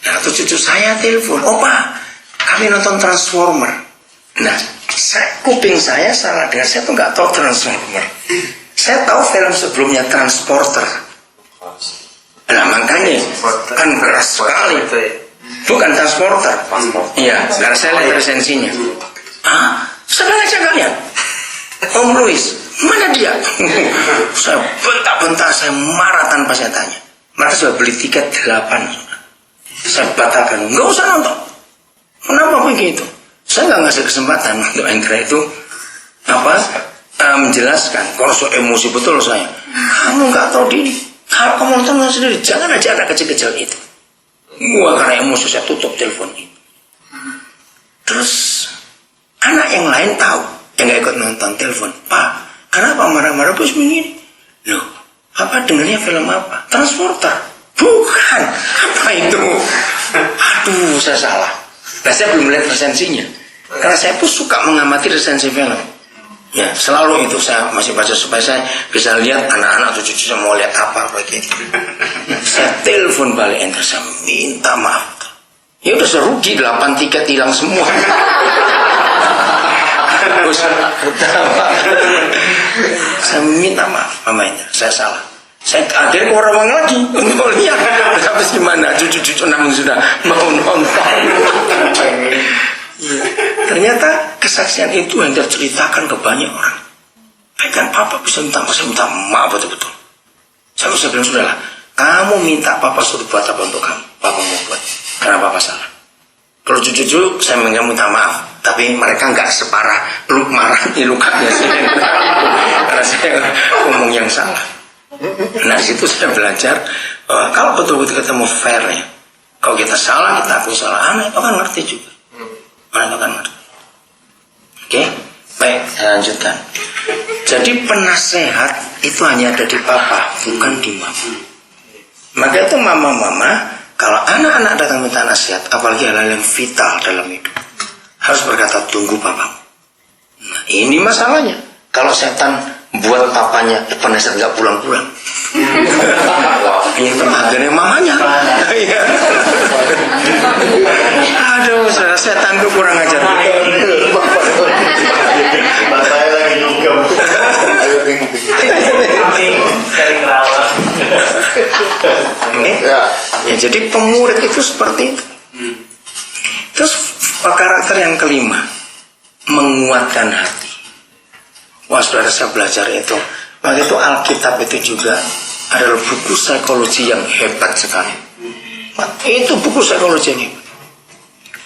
Nah, terus cucu saya telepon, opa, kami nonton Transformer. Nah, kuping saya salah dengar. Saya tuh nggak tahu Transformer. Saya tahu film sebelumnya Transporter. Nah makanya kan keras sekali. Bukan Transporter. Iya, karena saya lihat resensinya. Sedang aja kalian. Om Louis, mana dia? Saya bentak-bentak, saya marah tanpa saya tanya. Mereka sudah beli tiket 8. Saya batalkan, nggak usah nonton. Kenapa begitu? Saya nggak ngasih kesempatan untuk Andrea itu menjelaskan. Kalau so emosi betul saya. Kamu nggak tahu diri. Kalau kamu nonton sendiri, jangan aja anak kecil-kecil itu. Wah, karena emosi saya tutup telepon itu. Terus anak yang lain tahu, yang nggak ikut nonton telepon. Pak, kenapa marah-marah bos begini? Loh, apa dengarnya film apa? Transporter. Bukan. Apa itu? Aduh, saya salah. Nah, saya belum melihat resensinya. Karena saya pun suka mengamati resensi film. Ya, selalu itu saya masih baca supaya saya bisa lihat anak-anak atau cucu saya mau lihat apa begitu. Saya telepon balik enter, saya minta maaf. Ya udah serugi 8 tiket hilang semua. Saya minta maaf, Mama Enter, saya salah. Saya akhirnya ke orang lagi untuk lihat habis gimana cucu-cucu namun sudah mau nonton. Ya, ternyata kesaksian itu yang terceritakan ke banyak orang. Kan papa bisa minta maaf, saya minta maaf betul-betul. Saya bisa bilang sudahlah, kamu minta papa suruh buat apa untuk kamu, papa mau buat karena papa salah. Kalau cucu-cucu saya minta maaf, tapi mereka nggak separah peluk marah di lukanya karena saya ngomong yang salah. Nah di situ saya belajar kalau betul-betul ketemu fair ya, kalau kita salah kita akui salah, anak itu kan ngerti juga, anak itu kan ngerti. Oke, baik saya lanjutkan. Jadi penasehat itu hanya ada di papa, bukan di mama. Maka itu mama-mama kalau anak-anak datang minta nasihat, apalagi hal-hal yang vital dalam hidup, harus berkata tunggu papamu. Nah ini masalahnya. Kalau setan buat papanya penasihat nggak pulang-pulang, ini tenaga mamanya. Aduh, setan tuh kurang ajar. Saya lagi juga. Ya, jadi pemurid itu seperti itu. Terus karakter yang kelima, menguatkan hati. Wah, saudara, saya belajar itu. Waktu itu Alkitab itu juga adalah buku psikologi yang hebat sekali. Itu buku psikologi yang hebat.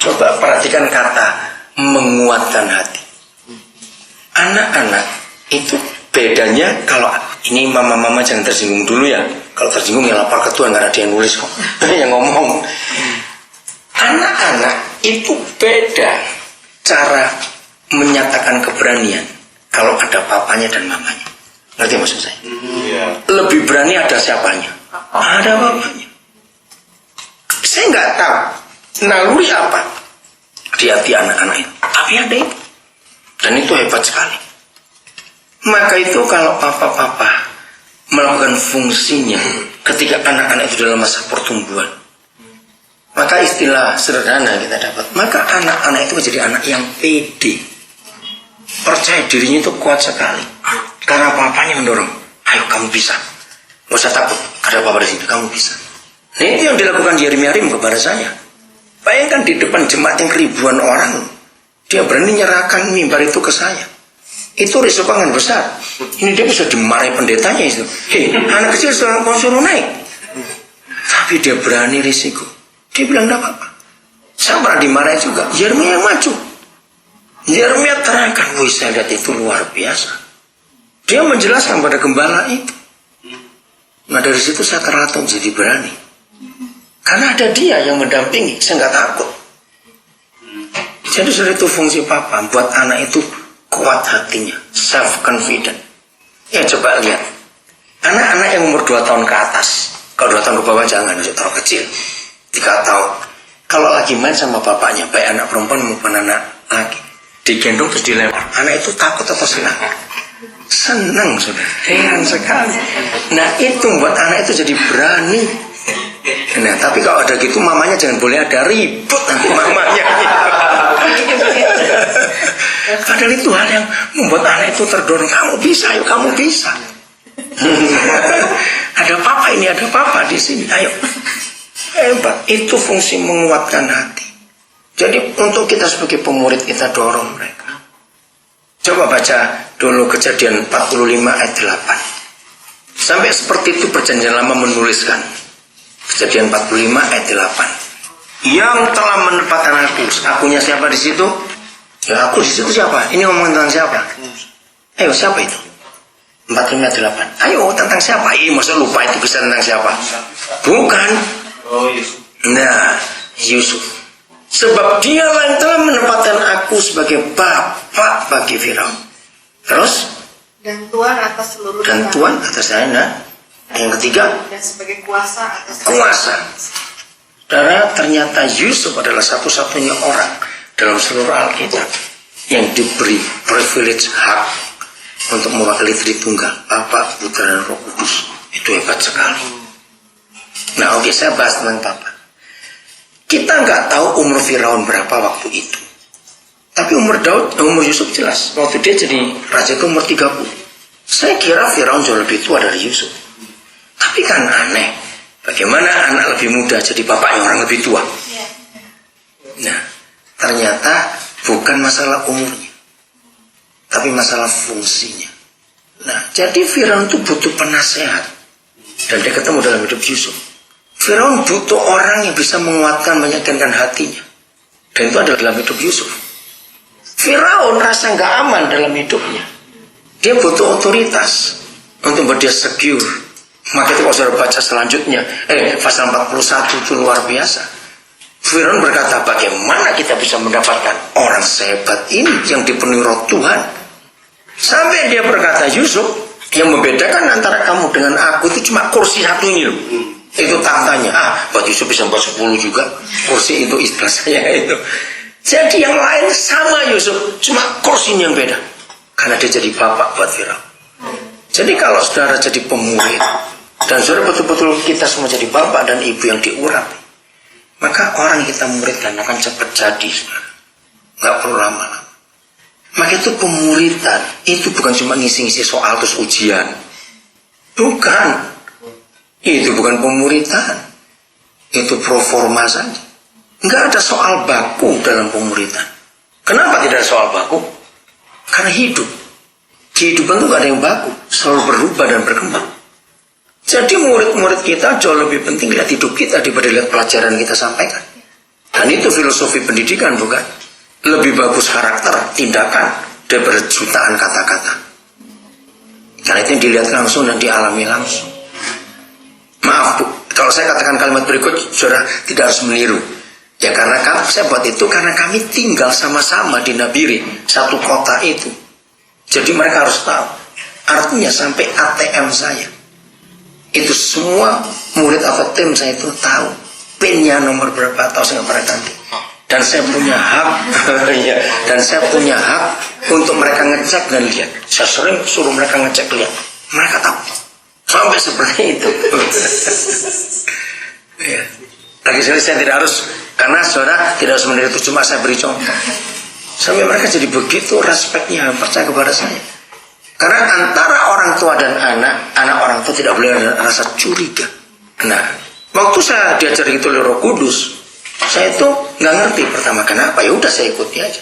Coba perhatikan kata menguatkan hati. Anak-anak itu bedanya, kalau ini mama-mama jangan tersinggung dulu ya. Kalau tersinggung ya lapor ke Tuhan, karena dia yang nulis kok, yang ngomong. Anak-anak itu beda cara menyatakan keberanian kalau ada papanya dan mamanya. Ngerti maksud saya? Lebih berani ada siapanya? Ada papanya. Saya nggak tahu naluri apa di hati anak-anak itu, tapi ada itu. Dan itu hebat sekali. Maka itu kalau papa-papa melakukan fungsinya ketika anak-anak itu dalam masa pertumbuhan, maka istilah sederhana kita dapat, maka anak-anak itu menjadi anak yang pede, percaya dirinya itu kuat sekali karena papanya mendorong, ayo kamu bisa, gak usah takut, ada papa di sini, kamu bisa. Nah itu yang dilakukan Yeremia kepada saya. Bayangkan di depan jemaat yang ribuan orang, dia berani nyerahkan mimbar itu ke saya. Itu risiko kan besar. Ini dia bisa dimarahi pendetanya itu. Hei, anak kecil suruh naik. Tapi dia berani risiko. Dia bilang tidak apa-apa. Saya pernah dimarahi juga. Yeremia yang maju. Yeremia terangkan, wih saya lihat itu luar biasa. Dia menjelaskan pada gembala itu. Nah dari situ saya terlatih jadi berani. Karena ada dia yang mendampingi, saya nggak takut. Jadi sudah itu fungsi papa, buat anak itu kuat hatinya, self confident. Ya coba lihat, anak-anak yang umur 2 tahun ke atas, kalau 2 tahun ke bawah jangan, terlalu kecil, 3 tahun. Kalau lagi main sama bapaknya, baik anak perempuan maupun anak laki, digendong terus dilempar, anak itu takut atau senang? Senang sudah, heran sekali. Nah itu buat anak itu jadi berani. Nah tapi kalau ada gitu mamanya jangan boleh ada ribut nanti mamanya. Padahal itu hal yang membuat anak itu terdorong. Kamu bisa, ayo kamu bisa. Ada papa ini, ada papa di sini. Ayo. Hebat. Itu fungsi menguatkan hati. Jadi untuk kita sebagai pemurid kita dorong mereka. Coba baca dulu Kejadian 45 ayat 8. Sampai seperti itu Perjanjian Lama menuliskan. Kejadian 45 ayat 8. Yang telah menempatkan aku. Akunya siapa di situ? Ya aku di situ siapa? Ini ngomong tentang siapa? Ayo siapa itu? 45 ayat 8. Ayo tentang siapa? Masa lupa itu bisa tentang siapa? Bukan. Oh, Yusuf. Nah, Yusuf. Sebab dialah yang telah menempatkan aku sebagai bapak bagi Firaun. Terus? Dan Tuhan atas seluruh Dan negara. Tuhan atas saya. Nah, yang ketiga? Dan sebagai kuasa atas Kuasa. Saudara, ternyata Yusuf adalah satu-satunya orang dalam seluruh Alkitab yang diberi privilege hak untuk mewakili Tritunggal, Bapa, Putra, dan Roh Kudus. Itu hebat sekali. Nah, oke, saya bahas tentang Bapa. Kita nggak tahu umur Firaun berapa waktu itu. Tapi umur Yusuf jelas. Waktu dia jadi raja itu umur 30. Saya kira Firaun jauh lebih tua dari Yusuf. Tapi kan aneh. Bagaimana anak lebih muda jadi bapaknya orang lebih tua? Nah, ternyata bukan masalah umurnya. Tapi masalah fungsinya. Nah, jadi Firaun itu butuh penasehat. Dan dia ketemu dalam hidup Yusuf. Firaun butuh orang yang bisa menguatkan, meyakinkan hatinya. Dan itu adalah dalam hidup Yusuf. Firaun rasa nggak aman dalam hidupnya. Dia butuh otoritas untuk membuat dia secure. Maka itu kalau saudara baca selanjutnya, pasal 41 itu luar biasa. Firaun berkata, bagaimana kita bisa mendapatkan orang sehebat ini yang dipenuhi roh Tuhan? Sampai dia berkata, Yusuf, yang membedakan antara kamu dengan aku itu cuma kursi satu ini loh. Itu tahtanya. Buat Yusuf bisa buat 10 juga. Kursi itu istilah saya itu. Jadi yang lain sama Yusuf, cuma kursinya yang beda. Karena dia jadi bapak buat Firaun. Jadi kalau saudara jadi pemurid, dan saudara betul-betul kita semua jadi bapak dan ibu yang diurapi, maka orang yang kita muridkan akan cepat jadi, saudara. Nggak perlu lama-lama. Maka itu pemuridan, itu bukan cuma ngisi-ngisi soal terus ujian. Bukan. Itu bukan pemuridan. Itu proforma saja. Nggak ada soal baku dalam pemuridan. Kenapa tidak ada soal baku? Karena hidup. Kehidupan itu nggak ada yang baku. Selalu berubah dan berkembang. Jadi murid-murid kita jauh lebih penting lihat hidup kita daripada lihat pelajaran kita sampaikan. Dan itu filosofi pendidikan, bukan? Lebih bagus karakter, tindakan daripada jutaan kata-kata. Karena itu yang dilihat langsung dan dialami langsung. Maaf Bu, kalau saya katakan kalimat berikut, saudara tidak harus meniru. Ya karena saya buat itu karena kami tinggal sama-sama di Nabire, satu kota itu. Jadi mereka harus tahu. Artinya sampai ATM saya, itu semua murid atau tim saya itu tahu pinnya nomor berapa, tahu saya nggak pernah ganti. Dan saya punya hak, dan saya punya hak untuk mereka ngecek dan lihat. Saya sering suruh mereka ngecek lihat, mereka tahu sampai seperti itu. Ya. Lagi saya tidak harus, karena saudara tidak harus meniru itu, cuma saya beri contoh. Sampai mereka jadi begitu respeknya, percaya kepada saya. Karena antara orang tua dan anak orang tua tidak boleh ada rasa curiga. Nah, waktu saya diajar itu oleh Roh Kudus, saya itu nggak ngerti pertama kenapa. Ya udah saya ikuti aja.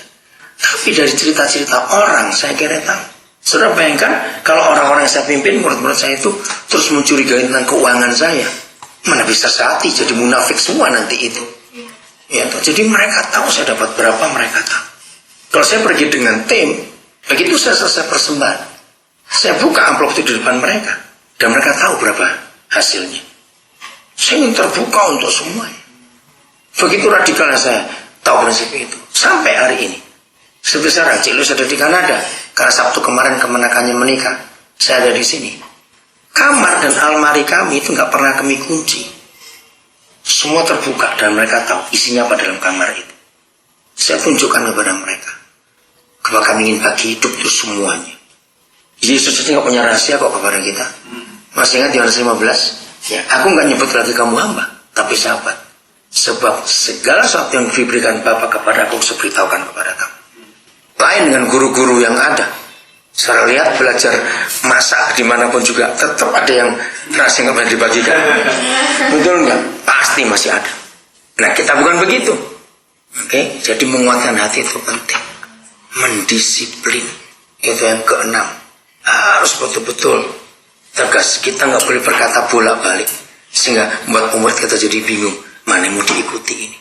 Tapi dari cerita-cerita orang saya kira tahu. Saudara bayangkan kalau orang-orang yang saya pimpin, murid-murid saya itu terus mencurigai tentang keuangan saya, mana bisa sehati jadi munafik semua nanti itu. Ya, jadi mereka tahu saya dapat berapa, mereka tahu. Kalau saya pergi dengan tim, begitu saya selesai persembahan, saya buka amplop itu di depan mereka, dan mereka tahu berapa hasilnya. Saya ingin terbuka untuk semuanya. Begitu radikalnya saya tahu prinsip itu. Sampai hari ini. Seperti sekarang, Cik Lus ada di Kanada. Karena Sabtu kemarin kemenakannya menikah, saya ada di sini. Kamar dan almari kami itu nggak pernah kami kunci. Semua terbuka dan mereka tahu isinya apa dalam kamar itu. Saya tunjukkan kepada mereka bahwa kami ingin bagi hidup itu semuanya. Yesus itu nggak punya rahasia kok kepada kita. Masih ingat Yohanes 15? Ya, aku nggak nyebut lagi kamu hamba, tapi sahabat. Sebab segala sesuatu yang diberikan Bapa kepada aku, saya beritahukan kepada kamu. Lain dengan guru-guru yang ada. Saya lihat belajar masak dimanapun juga tetap ada yang rahasia nggak pernah dibagikan. Betul nggak? Pasti masih ada. Nah kita bukan begitu. Oke, jadi menguatkan hati itu penting. Mendisiplin itu yang keenam. Harus betul-betul tegas. Kita nggak boleh berkata bolak-balik sehingga membuat murid kita jadi bingung mana yang mau diikuti ini.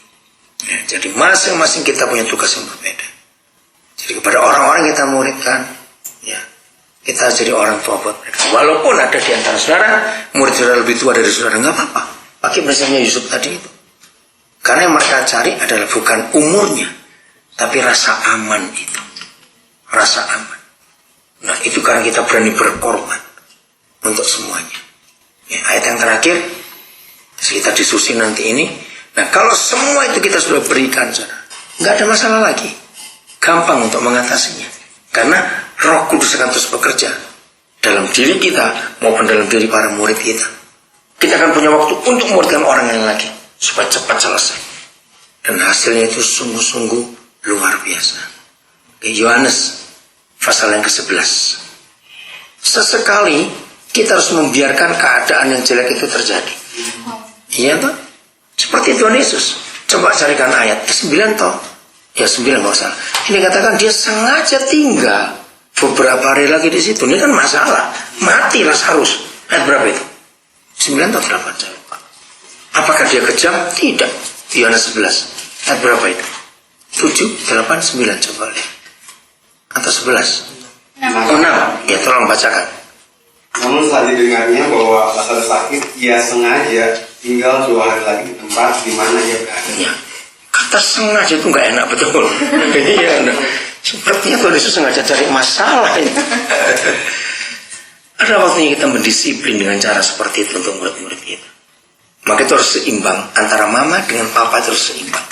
Ya, jadi masing-masing kita punya tugas yang berbeda. Jadi kepada orang-orang kita muridkan, ya kita jadi orang tua buat mereka. Walaupun ada di antara saudara murid saudara lebih tua dari saudara, nggak apa-apa. Pakai prinsipnya Yusuf tadi itu. Karena yang mereka cari adalah bukan umurnya, tapi rasa aman itu. Rasa aman. Nah itu karena kita berani berkorban untuk semuanya. Ya, ayat yang terakhir kita diskusi nanti ini. Nah kalau semua itu kita sudah berikan, saudara, nggak ada masalah lagi. Gampang untuk mengatasinya. Karena Roh Kudus akan terus bekerja dalam diri kita maupun dalam diri para murid kita. Kita akan punya waktu untuk memuridkan orang yang lagi supaya cepat selesai. Dan hasilnya itu sungguh-sungguh luar biasa. Yohanes pasal yang ke-11. Sesekali kita harus membiarkan keadaan yang jelek itu terjadi. Iya toh? Seperti Tuhan Yesus. Coba carikan ayat 9 toh. Ya 9 nggak salah. Ini katakan dia sengaja tinggal beberapa hari lagi di situ. Ini kan masalah. Mati Lazarus. Ayat berapa itu? 9 atau 8? Apakah dia kejam? Tidak. Yohanes 11. Ayat berapa itu? 7, 8, 9 coba lihat. Atau 11? 6. Ya tolong bacakan. Namun saat didengarnya bahwa Lazarus sakit, ia sengaja tinggal 2 hari lagi di tempat di mana ia berada. Ya. Kata sengaja itu nggak enak betul. Iya, sepertinya Tuhan Yesus sengaja cari masalah ini. Ada waktunya kita mendisiplin dengan cara seperti itu untuk murid-murid kita. Maka itu harus seimbang antara mama dengan papa, itu harus seimbang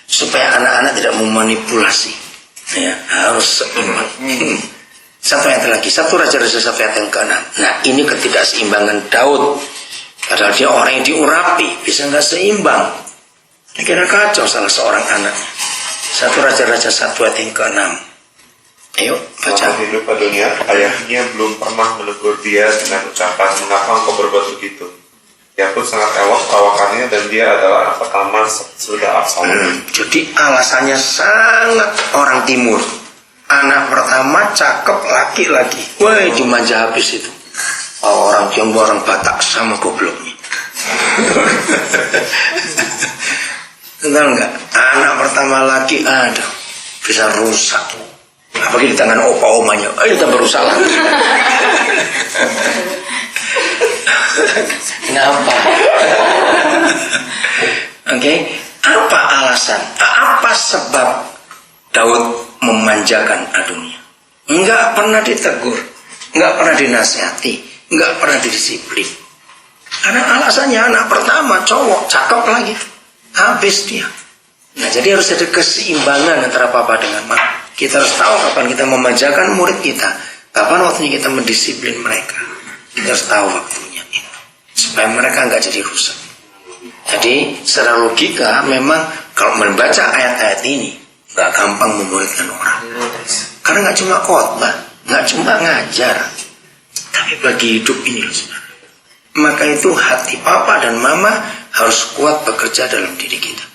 supaya anak-anak tidak memanipulasi. Ya, harus seimbang. Satu ayat lagi, 1 Raja-Raja 1 ayat yang ke-6. Nah ini ketidakseimbangan Daud. Padahal dia orang yang diurapi, bisa nggak seimbang. Kira kacau salah seorang anak. 1 Raja-Raja 1 ayat yang ke-6. Ayo baca. Selama hidup dunia, ayahnya belum pernah menegur dia dengan ucapan, mengapa engkau berbuat begitu? Dia pun sangat elok perawakannya dan dia adalah anak pertama sudah Absalom. Jadi alasannya sangat orang timur. Anak pertama cakep laki-laki. Wah dimanja habis itu. Orang Tionghoa, orang Batak sama gobloknya. Tahu nggak? Anak pertama laki ada bisa rusak. Apalagi di tangan opa-omanya, tambah rusak lagi. Kenapa? Oke, apa alasan? Apa sebab Daud memanjakan adiknya? Enggak pernah ditegur, enggak pernah dinasihati, enggak pernah didisiplin. Karena alasannya anak pertama cowok, cakep lagi. Habis dia. Nah jadi harus ada keseimbangan antara papa dengan mama. Kita harus tahu kapan kita memanjakan murid kita, kapan waktunya kita mendisiplin mereka. Kita harus tahu waktunya itu, supaya mereka nggak jadi rusak. Jadi secara logika memang kalau membaca ayat-ayat ini nggak gampang memuridkan orang. Karena nggak cuma khotbah, nggak cuma ngajar, tapi bagi hidup ini loh saudara. Maka itu hati papa dan mama harus kuat bekerja dalam diri kita.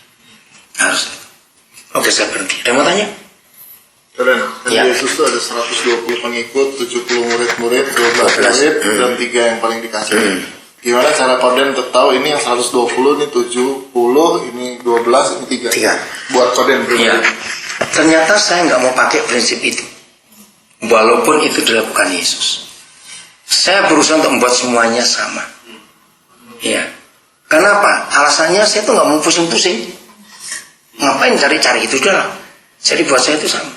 Harus. Oke, saya berhenti. Ada yang mau tanya? Keren. Ya. Yesus itu ada 120 pengikut, 70 murid-murid, 12 murid, dan 3 yang paling dikasih. Gimana cara Koden tahu ini yang 120, ini 70, ini 12, ini 3? Buat Koden pribadi. Ya. Ternyata saya nggak mau pakai prinsip itu. Walaupun itu dilakukan Yesus. Saya berusaha untuk membuat semuanya sama. Ya. Kenapa? Alasannya saya tuh nggak mau pusing-pusing. Ngapain cari-cari itu sudah. Jadi buat saya itu sama.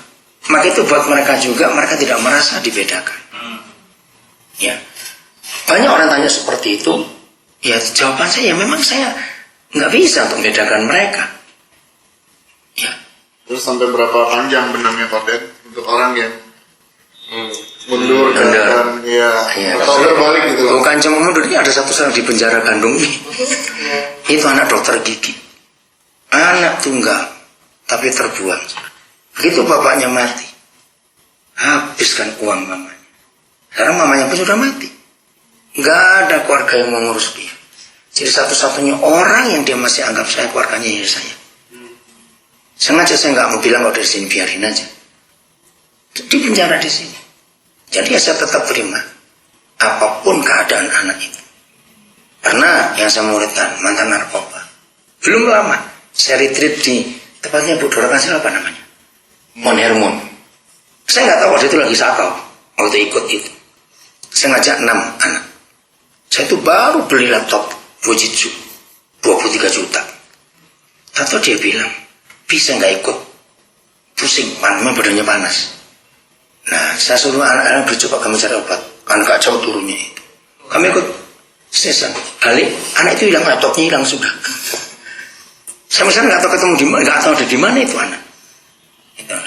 Maka itu buat mereka juga, mereka tidak merasa dibedakan. Ya. Banyak orang tanya seperti itu. Ya jawaban saya, ya memang saya nggak bisa untuk membedakan mereka. Ya. Terus sampai berapa panjang benangnya Koden untuk orang yang mundur dan ya atau berbalik gitu loh. Bukan cuma mundur, ini ada satu orang di penjara Bandung nih. Itu anak dokter gigi, anak tunggal tapi terbuang. Begitu bapaknya mati, habiskan uang mamanya. Sekarang mamanya pun sudah mati. Nggak ada keluarga yang mengurus dia. Jadi satu-satunya orang yang dia masih anggap saya keluarganya ya saya. Sengaja saya nggak mau bilang kalau dari sini biarin aja. Di penjara di sini. Jadi ya saya tetap terima apapun keadaan anak itu. Karena yang saya muridkan mantan narkoba. Belum lama saya retreat di tempatnya Bu Dora Kansel apa namanya? Mon Hermon. Saya nggak tahu waktu itu lagi sakau waktu ikut itu. Saya ngajak 6 anak. Saya itu baru beli laptop Fujitsu 23 juta. Atau dia bilang, bisa nggak ikut? Pusing, badannya panas. Nah, saya suruh anak-anak bercoba kami cari obat. Kan nggak jauh turunnya itu. Kami ikut session. Balik, anak itu hilang, laptopnya hilang sudah. Saya misalnya nggak tahu ketemu di mana, nggak tahu ada di mana itu anak.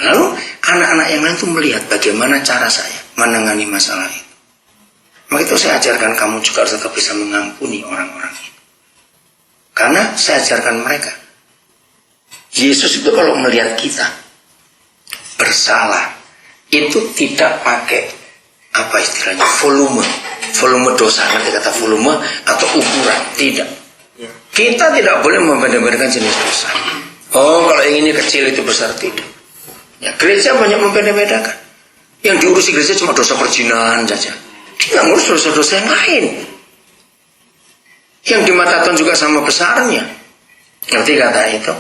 Lalu anak-anak yang lain itu melihat bagaimana cara saya menangani masalah itu. Maka itu saya ajarkan kamu juga harus tetap bisa mengampuni orang-orang itu. Karena saya ajarkan mereka, Yesus itu kalau melihat kita bersalah, itu tidak pakai apa istilahnya volume dosa, nanti kata volume atau ukuran, tidak. Kita tidak boleh membeda-bedakan jenis dosa. Oh, kalau yang ini kecil itu besar, tidak. Ya, gereja banyak membeda-bedakan. Yang diurusi gereja cuma dosa perzinahan saja. Dia nggak ngurus dosa-dosa yang lain. Yang di mata Tuhan juga sama besarnya. Ngerti kata itu?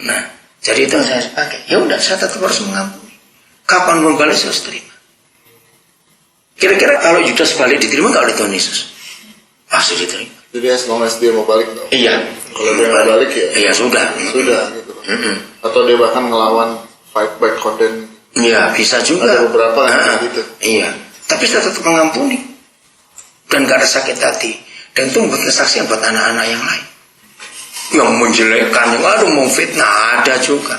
Nah, jadi itu yang saya pakai. Ya udah, saya tetap harus mengampuni. Kapan pun balik saya harus terima. Kira-kira kalau Yudas balik diterima nggak oleh Tuhan Yesus? Pasti diterima. Jadi as long as dia mau balik dong. Iya. Kalau dia mau balik ya. Iya sudah. Sudah gitu. Atau dia bahkan ngelawan fight back konten. Iya bisa juga. Ada beberapa gitu. Iya. Tapi saya tetap mengampuni dan gak ada sakit hati, dan itu membuat kesaksian buat anak-anak yang lain yang menjelekkan, yang aduh mau fitnah ada juga,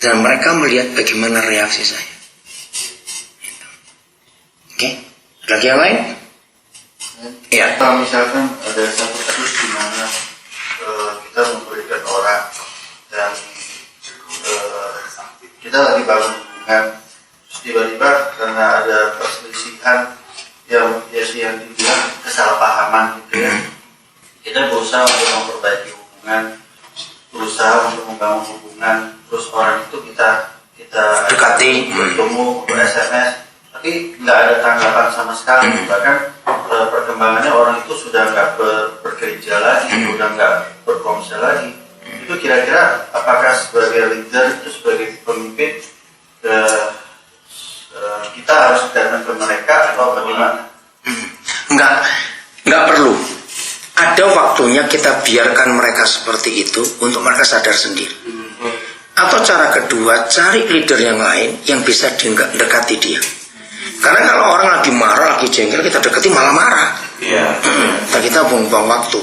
dan mereka melihat bagaimana reaksi saya. Oke, lagi yang lain? Ya. Kalau misalkan ada satu kasus di mana kita memberikan orang dan kita lagi bangun hubungan, tiba-tiba karena ada perselisihan yang dibilang kesalahpahaman gitu ya, kita berusaha untuk memperbaiki hubungan, berusaha untuk membangun hubungan, terus orang itu kita dekati, bertemu, SMS, tapi nggak ada tanggapan sama sekali. Bahkan perkembangannya orang itu sudah nggak bekerja lagi, sudah nggak berkomsel lagi. Itu kira-kira apakah sebagai leader, itu sebagai pemimpin kita harus datang ke mereka atau bagaimana? Enggak perlu. Ada waktunya kita biarkan mereka seperti itu untuk mereka sadar sendiri. Atau cara kedua, cari leader yang lain yang bisa dekati dia. Karena kalau orang lagi marah, lagi jengkel, kita dekati malah marah. Kita buang-buang waktu.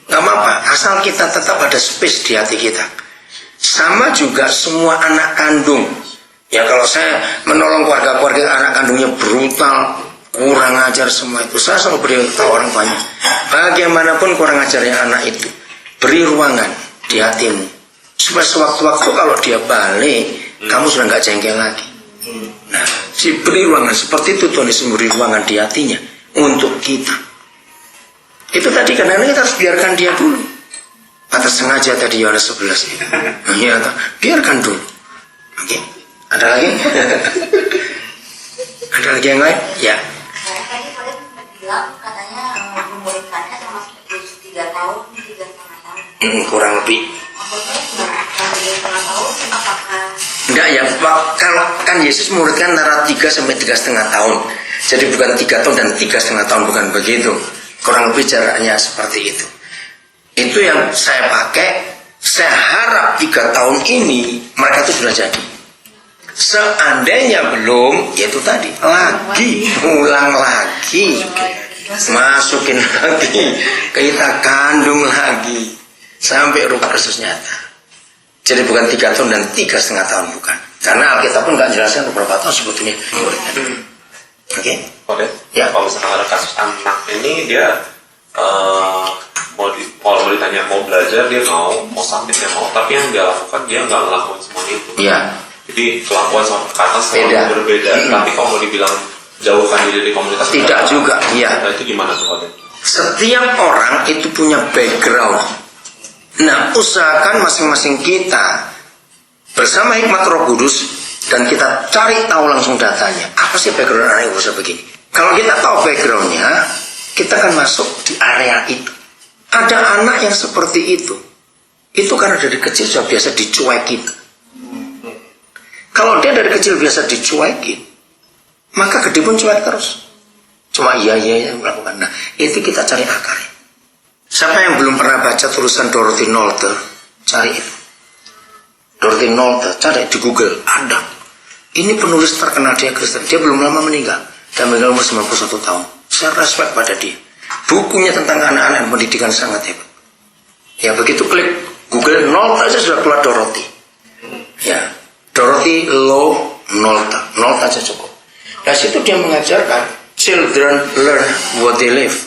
Gak apa-apa, asal kita tetap ada space di hati kita. Sama juga semua anak kandung. Ya kalau saya menolong keluarga-keluarga anak kandungnya brutal, kurang ajar semua itu, saya selalu beritahu orang banyak, bagaimanapun kurang ajarnya anak itu, beri ruangan di hatimu supaya sewaktu-waktu kalau dia balik, kamu sudah nggak jengkel lagi. Nah, beri ruangan seperti itu, Tuhan Yesus beri ruangan di hatinya untuk kita. Itu tadi karena kita harus biarkan dia dulu. Atas sengaja tadi Yohanes 11 itu. Ya, biarkan dulu. Oke. Ada lagi? Ada lagi yang lain? Ya. Tadi kalian bilang katanya memulihkannya termasuk 3 tahun, 3,5 tahun. Kurang lebih. Maksudnya 3,5 tahun apakah? Enggak ya, kalau kan Yesus muridkan antara 3 sampai 3,5 tahun. Jadi bukan 3 tahun dan 3,5 tahun, bukan begitu. Kurang lebih jaraknya seperti itu. Itu yang saya pakai. Saya harap 3 tahun ini mereka itu sudah jadi. Seandainya belum, yaitu tadi lagi, ulang lagi, masukin lagi, kita kandung lagi sampai rupa Kristus nyata. Jadi bukan 3 tahun dan 3,5 tahun, bukan. Karena Alkitab pun nggak jelaskan berapa tahun sebetulnya. Oke? Ya. Kalau misalkan ada kasus anak ini dia kalau ditanya mau belajar dia mau sakit dia mau, tapi yang dia lakukan dia nggak ngelakuin semua itu. Ya. Itu Jadi kelakuan sama perkataan selalu Beda. berbeda. Tapi kalau mau dibilang jauhkan diri dari komunitas, Tidak juga, iya. Nah itu gimana tuh Pak? Setiap orang itu punya background. Nah, usahakan masing-masing kita bersama hikmat Roh Kudus dan kita cari tahu langsung datanya. Apa sih background anak ibu begini? Kalau kita tahu backgroundnya, kita akan masuk di area itu. Ada anak yang seperti itu. Itu karena dari kecil sudah biasa dicuekin. Kalau dia dari kecil biasa dicuekin, maka gede pun cuek terus. Cuma iya melakukan. Nah, itu kita cari akarnya. Siapa yang belum pernah baca tulisan Dorothy Nolte, cari itu. Dorothy Nolte, cari di Google, ada. Ini penulis terkenal, dia Kristen. Dia belum lama meninggal. Dia meninggal umur 91 tahun. Saya respect pada dia. Bukunya tentang anak-anak dan pendidikan sangat hebat. Ya, begitu klik Google Nolte aja sudah keluar Dorothy. Ya, Dorothy Law Nolte. Nolte aja cukup. Dari situ dia mengajarkan children learn what they live.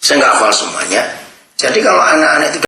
Saya nggak hafal semuanya. Jadi kalau anak-anak itu